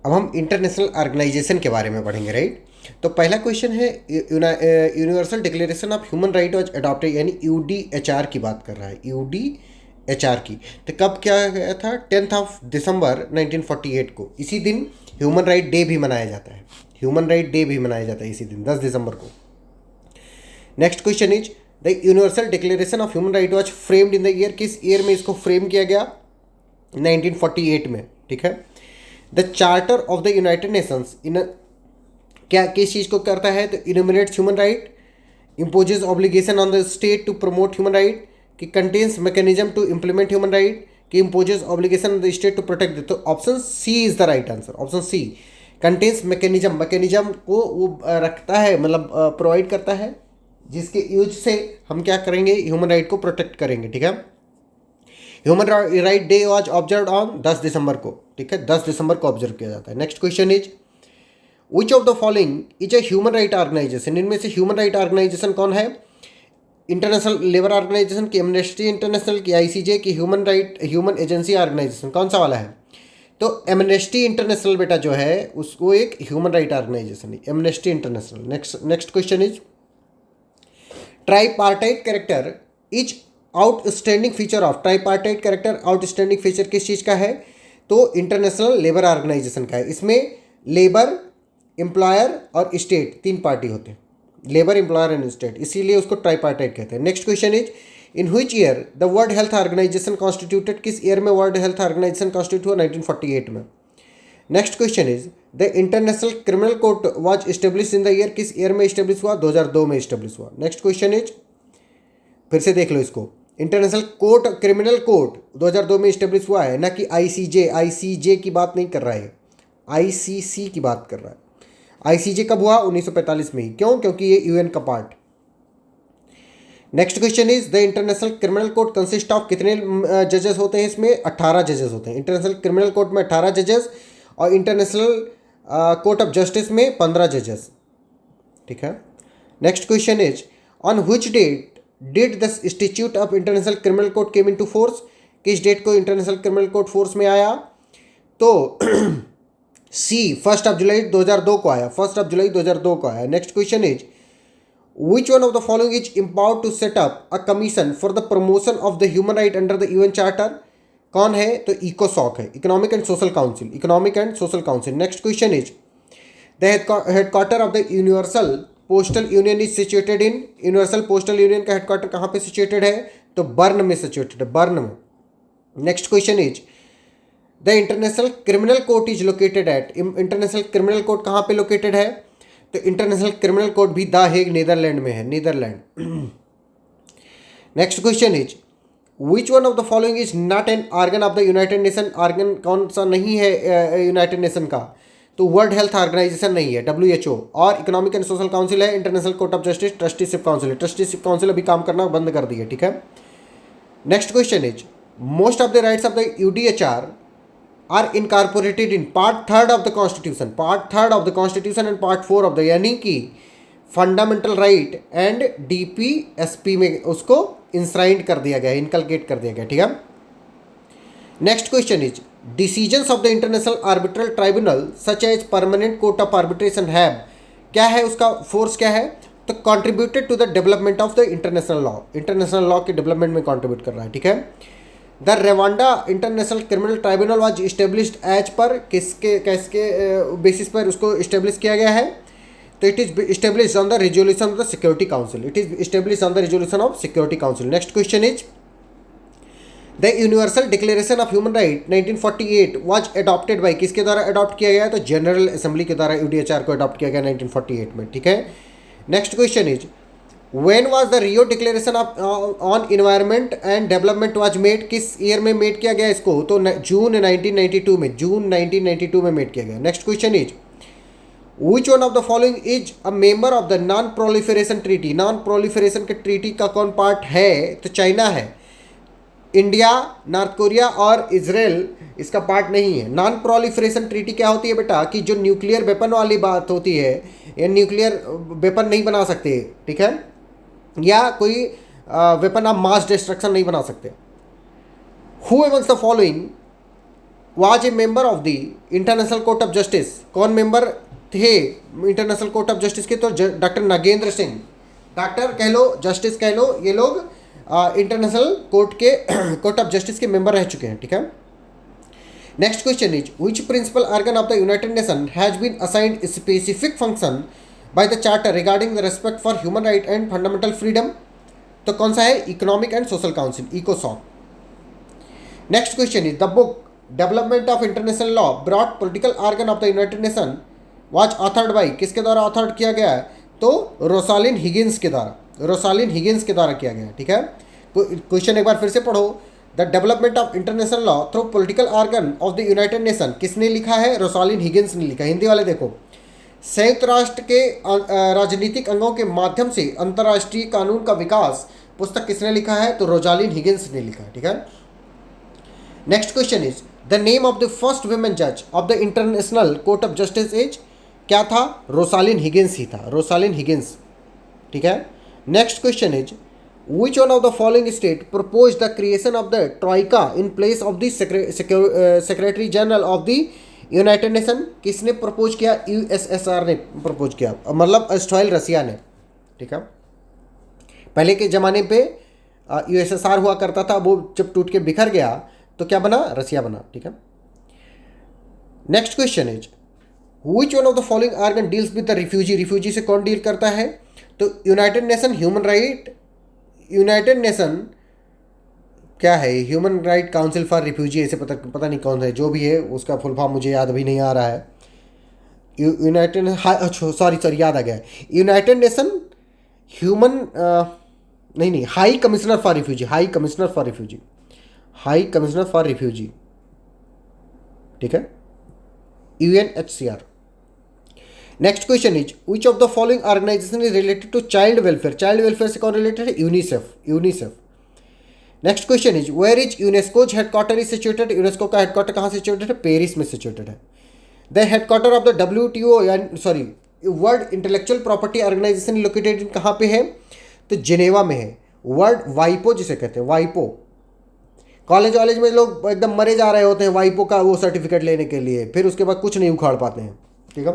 अब हम इंटरनेशनल ऑर्गेनाइजेशन के बारे में पढ़ेंगे, राइट। तो पहला क्वेश्चन है universal declaration of human right was adopted, यानी यूडीएचआर की बात कर रहा है, यूडीएचआर की। तो कब किया गया था? 10 दिसंबर 1948 को। इसी दिन ह्यूमन राइट डे भी मनाया जाता है, ह्यूमन राइट डे भी मनाया जाता है इसी दिन 10 दिसंबर को। Next question is the universal declaration of human right was framed in the year, किस ईयर में इसको फ्रेम किया गया? 1948 में, ठीक है। The charter of the united nations in क्या किस चीज़ को करता है? तो enumerates human right, imposes obligation on the state to promote human right, कि contains mechanism to implement human right, कि imposes obligation on the state to protect. तो option C is the right answer, option C. Contains mechanism, mechanism को वो रखता है, मतलब प्रोवाइड करता है, जिसके यूज से हम क्या करेंगे? ह्यूमन राइट को प्रोटेक्ट करेंगे, ठीक है। Human right day was observe on 10 दिसंबर को, ठीक है, 10 दिसंबर को ऑब्जर्व किया जाता है। Next question is which of the following is a human right organisation, इनमें से ह्यूमन राइट ऑर्गेनाइजेशन कौन है? इंटरनेशनल लेबर ऑर्गेनाइजेशन, की एमनेस्टी इंटरनेशनल, की आईसीजे, की ह्यूमन एजेंसी ऑर्गेनाइजेशन, कौन सा वाला है? तो एमनेस्टी इंटरनेशनल बेटा जो है उसको एक ह्यूमन राइट ऑर्गेनाइजेशन है, amnesty international. Next question is tripartite character is outstanding feature of, tripartite character outstanding feature किस चीज़ का है? तो इंटरनेशनल लेबर ऑर्गेनाइजेशन का है। इसमें लेबर, एम्प्लॉयर और स्टेट, तीन पार्टी होते हैं, लेबर, एम्प्लॉयर एंड स्टेट, इसीलिए उसको ट्राईपार्टाइट कहते हैं। Next question is in which year the World health Organization constituted, किस ईयर में वर्ल्ड हेल्थ ऑर्गेनाइजेशन कॉन्स्टिट्यूट हुआ? 1948 में। Next question is the International criminal Court was establish in the year, किस ईयर में एस्टेब्लिश हुआ? 2002 में एस्टेब्लिश हुआ। नेक्स्ट क्वेश्चन इज, फिर से देख लो इसको, इंटरनेशनल कोर्ट, क्रिमिनल कोर्ट 2002 में एस्टेब्लिश हुआ है, ना कि आईसीजे, आईसीजे की बात नहीं कर रहा है, आईसीसी की बात कर रहा है। आईसीजे कब हुआ? 1945 में ही। क्यों? क्योंकि ये यूएन का part. Next question is the International criminal court consist of, कितने जजेस होते हैं इसमें? 18 जजेस होते हैं। इंटरनेशनल क्रिमिनल कोर्ट में 18 जजेस और इंटरनेशनल कोर्ट ऑफ जस्टिस में 15 जजेस, ठीक है। Next question is on which date did the institute of international criminal Court came into force, किस डेट को इंटरनेशनल क्रिमिनल कोर्ट फोर्स में आया? तो सी 1 जुलाई 2002 को आया, 1 जुलाई 2002 को आया। Next question is which one of the following is empowered to set up a commission for the promotion of the human right under the UN Charter, कौन है? तो इकोसॉक है, economic and social Council, Economic and social Council. Next question is the headquarter of the Universal Postal Union is situated in, Universal Postal Union का हेडक्वार्टर कहाँ पे सिचुएटेड है? तो बर्न में सिचुएटेड है, बर्न में। Next question is the International criminal Court is located at, International criminal Court कहाँ पे लोकेटेड है? तो इंटरनेशनल क्रिमिनल कोर्ट भी द हेग नीदरलैंड में है, Netherland. Next question is which one of the following is not an organ of the United Nation, organ कौन सा नहीं है यूनाइटेड नेशन का? तो वर्ल्ड हेल्थ ऑर्गेनाइजेशन नहीं है, WHO, और इकोनॉमिक एंड सोशल काउंसिल है, international court of justice, trusteeship council है। ट्रस्टीशिप काउंसिल अभी काम करना बंद कर दी है, ठीक है। Next question is most of the rights of the UDHR are incorporated in part 3 of the constitution, part 3 of the constitution and part 4 of the, यानी कि फंडामेंटल राइट एंड DPSP में उसको इंश्राइंड कर दिया गया, इनकलकेट कर दिया गया, ठीक है। Next question is decisions of the international arbitral tribunal such as permanent court of arbitration have, क्या है उसका फोर्स, क्या है? तो contributed to the development of the international law, international law के डेवलपमेंट में कंट्रीब्यूट कर रहा है, ठीक है। The Rwanda international criminal tribunal was established as per, किसके बेसिस पर उसको इस्टेब्लिश किया गया है? तो it is establish on the resolution of the security council, it is establish on the resolution of security council. Next question is the universal declaration of human right 1948 was adopted bye, किसके द्वारा अडॉप्ट किया गया? तो जनरल असेंबली के द्वारा यूडीएचआर को अडॉप्ट किया गया 1948 में, ठीक है। Next question is when was the Rio declaration of on environment and development was made, किस ईयर में मेड किया गया इसको? तो जून 1992 में, जून 1992 में मेड किया गया। Next question is which one of the following is a member of the non proliferation treaty, non proliferation के ट्रीटी का कौन पार्ट है? तो चाइना है। इंडिया, नॉर्थ कोरिया और इजराइल इसका पार्ट नहीं है। नॉन प्रोलिफरेशन ट्रीटी क्या होती है बेटा, कि जो न्यूक्लियर वेपन वाली बात होती है, या न्यूक्लियर वेपन नहीं बना सकते, ठीक है, या कोई वेपन ऑफ मास डिस्ट्रक्शन नहीं बना सकते। Who amongst the following was a member of the international court of justice, कौन मेंबर थे इंटरनेशनल कोर्ट ऑफ जस्टिस के, तो डॉक्टर नागेंद्र सिंह, डॉक्टर कह लो, जस्टिस कह लो, ये लोग इंटरनेशनल कोर्ट के कोर्ट ऑफ जस्टिस के मेंबर रह चुके हैं, ठीक है। Next question is which principal organ of the United nation has been assigned specific function by the charter regarding the respect for human right and fundamental freedom, तो कौन सा है, इकोनॉमिक एंड सोशल काउंसिल, इकोसॉक। Next question is the book development of international law broad political organ of the United nation was authored bye, किसके द्वारा ऑथर्ड किया गया है, तो रोसालिन हिगिंस के द्वारा, रोसालिन हिगिंस के द्वारा किया गया, ठीक है। क्वेश्चन एक बार फिर से पढ़ो, the development of international law through political organ of the United nation, किसने लिखा है, रोसालिन हिगिंस ने लिखा। हिंदी वाले देखो, संयुक्त राष्ट्र के राजनीतिक अंगों के माध्यम से अंतर्राष्ट्रीय कानून का विकास, पुस्तक किसने लिखा है, तो रोजालिन हिगिंस ने लिखा है, ठीक है। Next question is the name of the first women जज of the international court of justice is, क्या था, रोसालिन हिगिंस ही था, रोसालिन हिगिंस, ठीक है। Next question is which one of the following state propose the creation of the troika in place of the secretary general of the United nation, किसने प्रपोज किया, यूएसएसआर ने प्रपोज किया, मतलब अस्ट्राइल रसिया ने, ठीक है। पहले के ज़माने पे यूएसएसआर हुआ करता था, वो जब टूट के बिखर गया तो क्या बना, रसिया बना, ठीक है। Next question is which one of the following organ deals with the refugee, refugee से कौन डील करता है, तो united nation human right, United nation क्या है, human right council for refugee, ऐसे पता नहीं कौन है, जो भी है उसका फुल फॉर्म मुझे याद अभी नहीं आ रहा है। यूनाइटेड सॉरी याद आ गया, यूनाइटेड नेशन ह्यूमन नहीं high commissioner for refugee, high commissioner for refugee, high commissioner for refugee, ठीक है, UNHCR। Next question is which of the following organisation is related to child welfare, child welfare से कौन रिलेटेड है, UNICEF, UNICEF. Next question is where is UNESCO's headquarter is situated, UNESCO का हेडक्वार्टर कहाँ सिचुएटेड है, पेरिस में सिचुएटेड है। The headquarter of the WTO world intellectual property organisation located कहाँ पे है, तो जिनेवा में है। वर्ल्ड वाइपो जिसे कहते हैं, वाइपो, कॉलेज वॉलेज में लोग एकदम मरे जा रहे होते हैं वाइपो का वो सर्टिफिकेट लेने के लिए, फिर उसके बाद कुछ नहीं उखाड़ पाते हैं, ठीक है।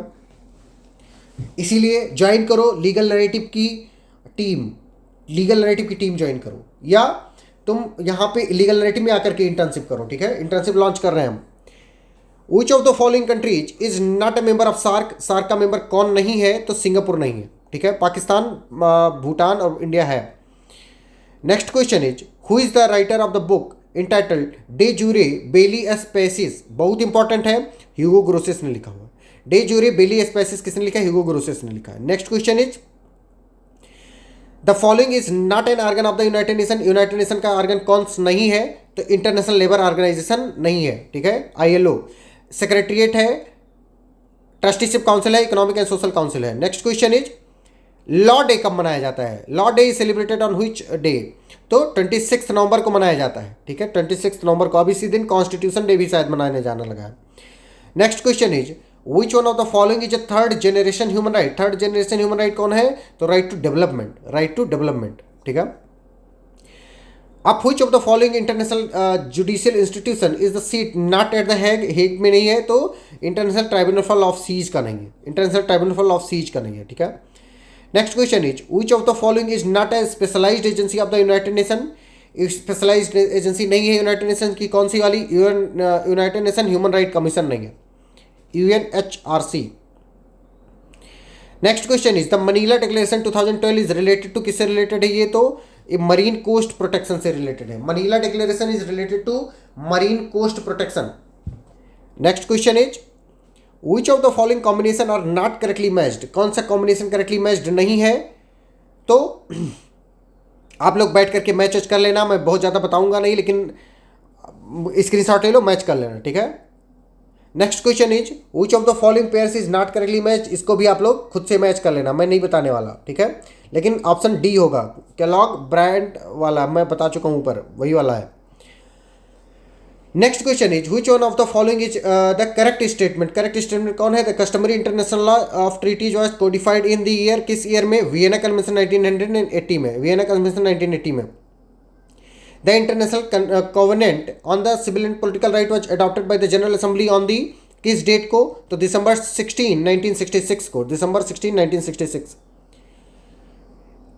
इसीलिए ज्वाइन करो लीगल नैरेटिव की टीम, लीगल नैरेटिव की टीम ज्वाइन करो, या तुम यहाँ पे लीगल नैरेटिव में आकर के इंटर्नशिप करो, ठीक है। इंटर्नशिप लॉन्च कर रहे हैं हम। Which of the following countries is not a member of SAARC, SAARC का मेंबर कौन नहीं है, तो सिंगापुर नहीं है, ठीक है। पाकिस्तान, भूटान और इंडिया है। Next question is who is the writer of the book entitled De Jure Belli Pacis, बहुत इंपॉर्टेंट है, ह्यूगो ग्रोसेस ने लिखा हुआ। डे जूरे बेली स्पेसिस किसने लिखा है, ह्यूगो ग्रोसेस ने लिखा है। Next question is the following is not an organ of the United nation, united nation का ऑर्गन कौन नहीं है, तो इंटरनेशनल लेबर ऑर्गेनाइजेशन नहीं है, ठीक है, ILO। सेक्रेटरीट है, ट्रस्टीशिप काउंसिल है, इकोनॉमिक एंड सोशल काउंसिल है। Next question is law day कब मनाया जाता है, law day is celebrated on which day, तो 26 नवंबर को मनाया जाता है, ठीक है, 26 नवंबर को। अब इसी दिन कॉन्स्टिट्यूशन डे भी शायद मनाने जाने लगा है। Next question is which one of the following is a third generation human right, third generation human right कौन है, तो right to development, right to development, ठीक है। अब which of the following international judicial institution is the seat not at the Hague, Hague में नहीं है, तो इंटरनेशनल ट्राइब्यूनल ऑफ सीज का नहीं है, इंटरनेशनल ट्राइब्यूनल ऑफ सीज का नहीं है, ठीक है। Next question is which of the following is not a specialised agency of the United Nation, specialised agency नहीं है यूनाइटेड नेशन की, कौन सी वाली, United nation human right commission नहीं है, UNHRC। Next question is the Manila declaration 2012 is related to, किससे रिलेटेड है, ये तो मरीन कोस्ट प्रोटेक्शन से रिलेटेड है। Manila declaration is related to marine coast protection. Next question is which of the following combination are not correctly matched, कौन सा कॉम्बिनेशन करेक्टली मैच्ड नहीं है, तो आप लोग बैठ करके मैच कर लेना, मैं बहुत ज़्यादा बताऊंगा नहीं, लेकिन स्क्रीनशॉट ले लो, मैच कर लेना, ठीक है। Next question is which of the following pairs is not correctly match, इसको भी आप लोग खुद से मैच कर लेना, मैं नहीं बताने वाला, ठीक है। लेकिन ऑप्शन डी होगा, कैलॉग ब्रांड वाला मैं बता चुका हूँ ऊपर, वही वाला है। Next question is which one of the following is the correct statement. Correct statement कौन है? The customary international law of treaties was codified in the year, किस ईयर में? वियना कन्वेंशन 1980 में, वियना कन्वेंशन 1980 में। The international covenant on the civil and political right was adopted by the general assembly on the, किस डेट को? तो दिसंबर 16 1966 को, दिसंबर 16 1966।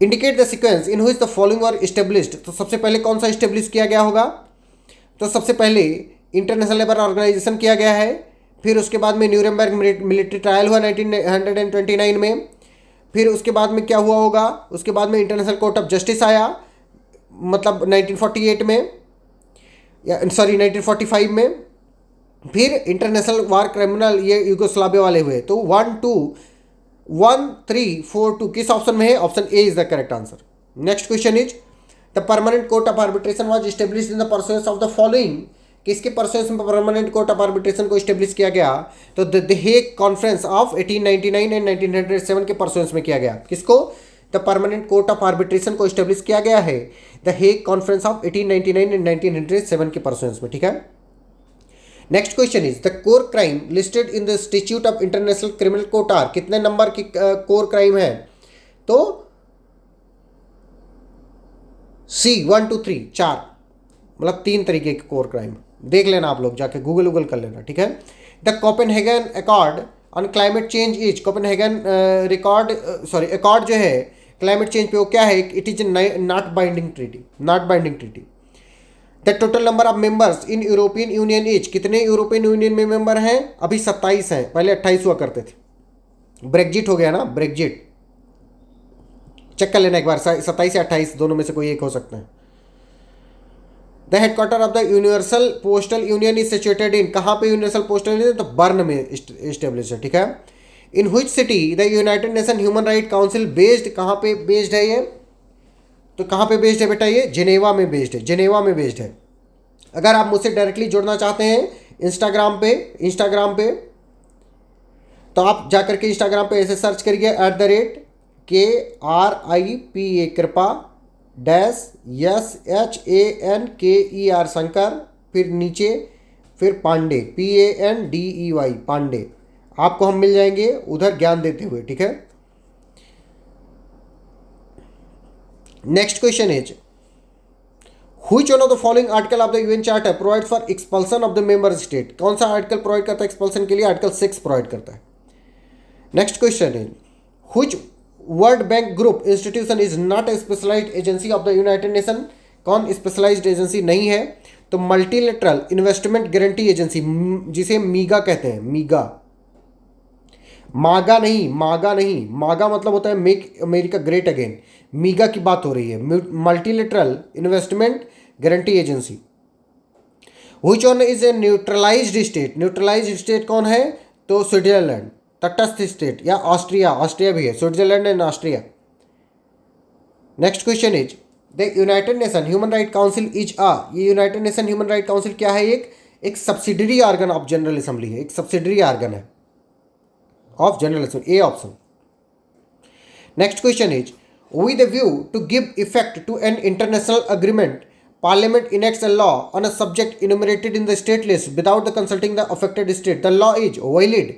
Indicate the sequence in which the following were established. तो सबसे पहले कौन सा इस्टेब्लिश किया गया होगा? तो सबसे पहले इंटरनेशनल लेबर ऑर्गेनाइजेशन किया गया है, फिर उसके बाद में न्यूरेमबर्ग मिलिट्री ट्रायल हुआ 1929 में, फिर उसके बाद में क्या हुआ होगा? उसके बाद में इंटरनेशनल कोर्ट ऑफ जस्टिस आया, मतलब 1948 में, या सॉरी 1945 में, फिर इंटरनेशनल वार क्रिमिनल ये यूगोस्लाविया वाले हुए। तो 1 2 1 3 4 2 किस ऑप्शन में है? Option A is the correct answer. Next question is the permanent court of arbitration was established in the pursuance of the following. किसके परसुएंस में परमानेंट कोर्ट ऑफ आर्बिट्रेशन को एस्टेब्लिश किया गया? तो the Hague conference of 1899 and 1907 के परसुएंस में किया गया। किसको? The permanent court of arbitration को एस्टेब्लिश किया गया है the Hague conference of 1899 and 1907 के परसुएंस में, ठीक है। Next question is the core crime listed in the statute of international criminal court are. कितने नंबर की कोर क्राइम है? तो सी 1 2 3 4, मतलब 3 तरीके के कोर क्राइम। देख लेना आप लोग, जाके गूगल कर लेना, ठीक है। The Copenhagen accord on climate change is, Copenhagen accord जो है क्लाइमेट चेंज पे, वो क्या है? It is not binding treaty, not binding treaty. The total number of members in European union is, कितने यूरोपियन यूनियन में मेंबर हैं? अभी 27 हैं, पहले 28 हुआ करते थे। ब्रेग्जिट हो गया ना, ब्रेग्जिट चेक कर लेना एक बार, 27 या 28 दोनों में से कोई एक हो सकता है। The headquarter of the Universal Postal Union is situated इन, कहाँ पे यूनिवर्सल पोस्टल यूनियन? तो बर्न में इस्टेब्लिश है, ठीक है। इन which city the United nation human right council based, कहाँ पे बेस्ड है ये? तो कहाँ पे बेस्ड है बेटा? ये जिनेवा में बेस्ड है, जिनेवा में बेस्ड है। अगर आप मुझसे डायरेक्टली जुड़ना चाहते हैं इंस्टाग्राम पे तो आप जाकर के इंस्टाग्राम पे ऐसे सर्च करिए @KRIPA कृपा -SHANKER शंकर, फिर नीचे फिर पांडे PANDEY पांडे, आपको हम मिल जाएंगे उधर ज्ञान देते हुए, ठीक है। Next question is which one of the following article of the UN charter provide for expulsion of the member state. कौन सा आर्टिकल प्रोवाइड करता है एक्सपल्सन के लिए? आर्टिकल 6 प्रोवाइड करता है। Next question is which World Bank group institution is not a specialised agency of the United nation. कौन स्पेशलाइज्ड एजेंसी नहीं है? तो मल्टीलेटरल इन्वेस्टमेंट गारंटी एजेंसी, जिसे मीगा कहते हैं, मीगा, मागा नहीं, मागा नहीं, मागा मतलब होता है मेक अमेरिका ग्रेट अगेन, मीगा की बात हो रही है, multilateral investment guarantee agency. Which one is a neutralised state. Neutralised state कौन है? तो स्विट्जरलैंड, तटस्थ स्टेट, या ऑस्ट्रिया, ऑस्ट्रिया भी है, Switzerland and Austria. Next question is the United nation human right council is ये united nation human right council क्या है? एक subsidiary organ of general assembly है, एक सब्सिडरी ऑर्गन है of general assembly, A option. Next question is with a view to give effect to an international agreement, Parliament enacts a law on a subject enumerated in the state list without the consulting the affected state. The law is valid.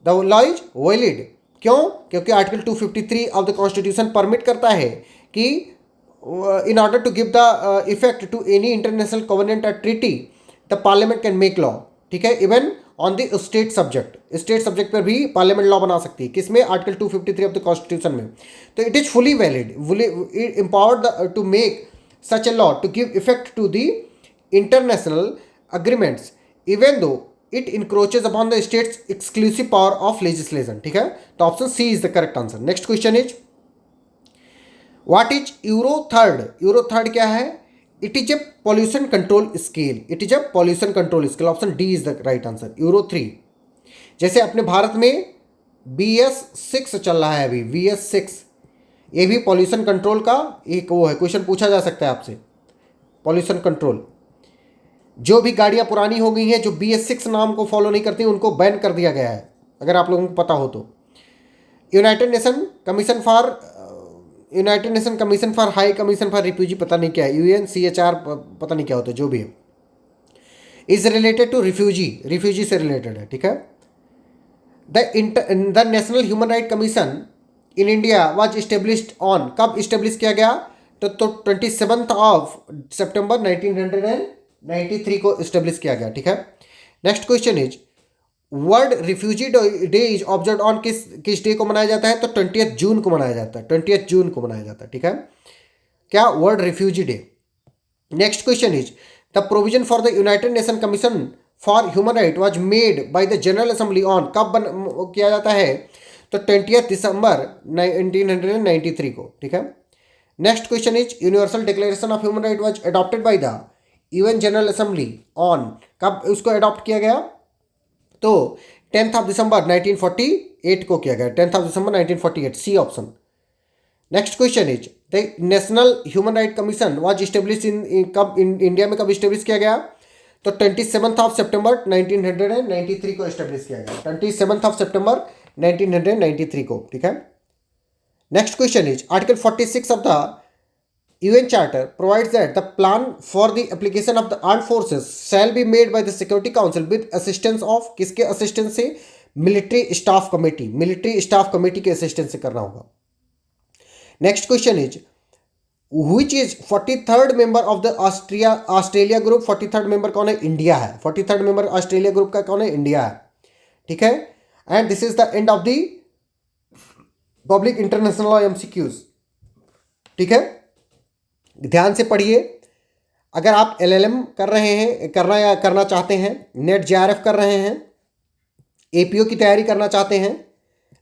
The law is valid. क्यों? क्योंकि article 253 of the constitution permit करता है कि in order to give the effect to any international covenant or treaty, the Parliament can make law. ठीक है, even on the state subject पर भी पार्लियामेंट लॉ बना सकती है। किसमें? आर्टिकल 253 ऑफ द कॉन्स्टिट्यूशन में। तो it is fully valid, empowered to make such a law to give effect to the international agreements even though it encroaches upon the states exclusive power of legislation. ठीक है, तो option C is the correct answer. Next question is what is euro third क्या है? It is a pollution control scale, it is a pollution control scale, option D is the right answer. Euro 3 जैसे अपने भारत में BS6 चल रहा है अभी, BS6, ये भी पॉल्यूशन कंट्रोल का एक वो है, क्वेश्चन पूछा जा सकता है आपसे। पॉल्यूशन कंट्रोल, जो भी गाड़ियां पुरानी हो गई हैं जो BS6 नाम को फॉलो नहीं करती उनको बैन कर दिया गया है, अगर आप लोगों को पता हो तो। United nation commission for high commission for refugee, पता नहीं क्या है, UNCHR पता नहीं क्या होता है, जो भी है। इज रिलेटेड टू रिफ्यूजी से रिलेटेड है, ठीक है। The national human right commission in India was established on, कब इस्टेब्लिश किया गया? तो 27 ऑफ सितंबर 1993 को इस्टेब्लिश किया गया, ठीक है। Next question is world refugee day is observe on, किस डे को मनाया जाता है? तो 20 जून को मनाया जाता है, 20 जून को मनाया जाता है, ठीक है। क्या? World refugee day. Next question is the provision for the United nation commission for human right was made by the general assembly on, कब किया जाता है? तो 20 दिसंबर 1993 को, ठीक है। Next question is universal declaration of human right was adopted by the UN general assembly on, कब उसको अडॉप्ट किया गया? तो 10 दिसंबर 1948 को किया गया, 10 दिसंबर 1948, C option. Next question is the national human right commission was establish कब इंडिया में कब इस्टेब्लिश किया गया? तो 27 सितंबर 1993 को इस्टेब्लिश किया गया, 27 सितंबर 1993 को, ठीक है। Next question is article 46 of the UN Charter provides that the plan for the application of the armed forces shall be made by the Security Council with assistance of, किसके असिस्टेंस से? मिलिट्री स्टाफ कमेटी के असिस्टेंस से करना होगा। Next question is which is 43rd member of the Australia group, 43rd member कौन है? इंडिया है, 43rd मेंबर ऑस्ट्रेलिया ग्रुप का कौन है? इंडिया है, ठीक है। And this is the end of the public international law MCQs, ठीक है। ध्यान से पढ़िए। अगर आप LLM कर रहे हैं, करना चाहते हैं, नेट JRF कर रहे हैं, APO की तैयारी करना चाहते हैं,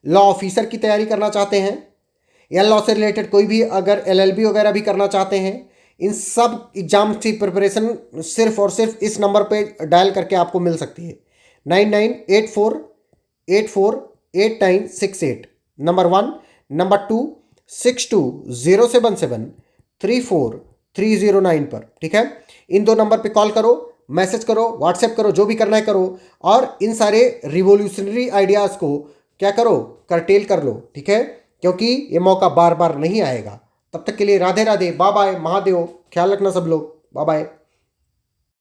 लॉ ऑफिसर की तैयारी करना चाहते हैं, या लॉ से रिलेटेड कोई भी अगर LLB वगैरह भी करना चाहते हैं, इन सब एग्जाम की प्रिपरेशन सिर्फ और सिर्फ इस नंबर पे डायल करके आपको मिल सकती है, 9984848968, नंबर 1, नंबर 2 6207734309 पर, ठीक है। इन दो नंबर पे कॉल करो, मैसेज करो, व्हाट्सएप करो, जो भी करना है करो, और इन सारे रिवोल्यूशनरी आइडियाज़ को क्या करो? करटेल कर लो, ठीक है, क्योंकि ये मौका बार बार नहीं आएगा। तब तक के लिए राधे राधे, बाय बाय, महादेव, ख्याल रखना सब लोग, बाय बाय।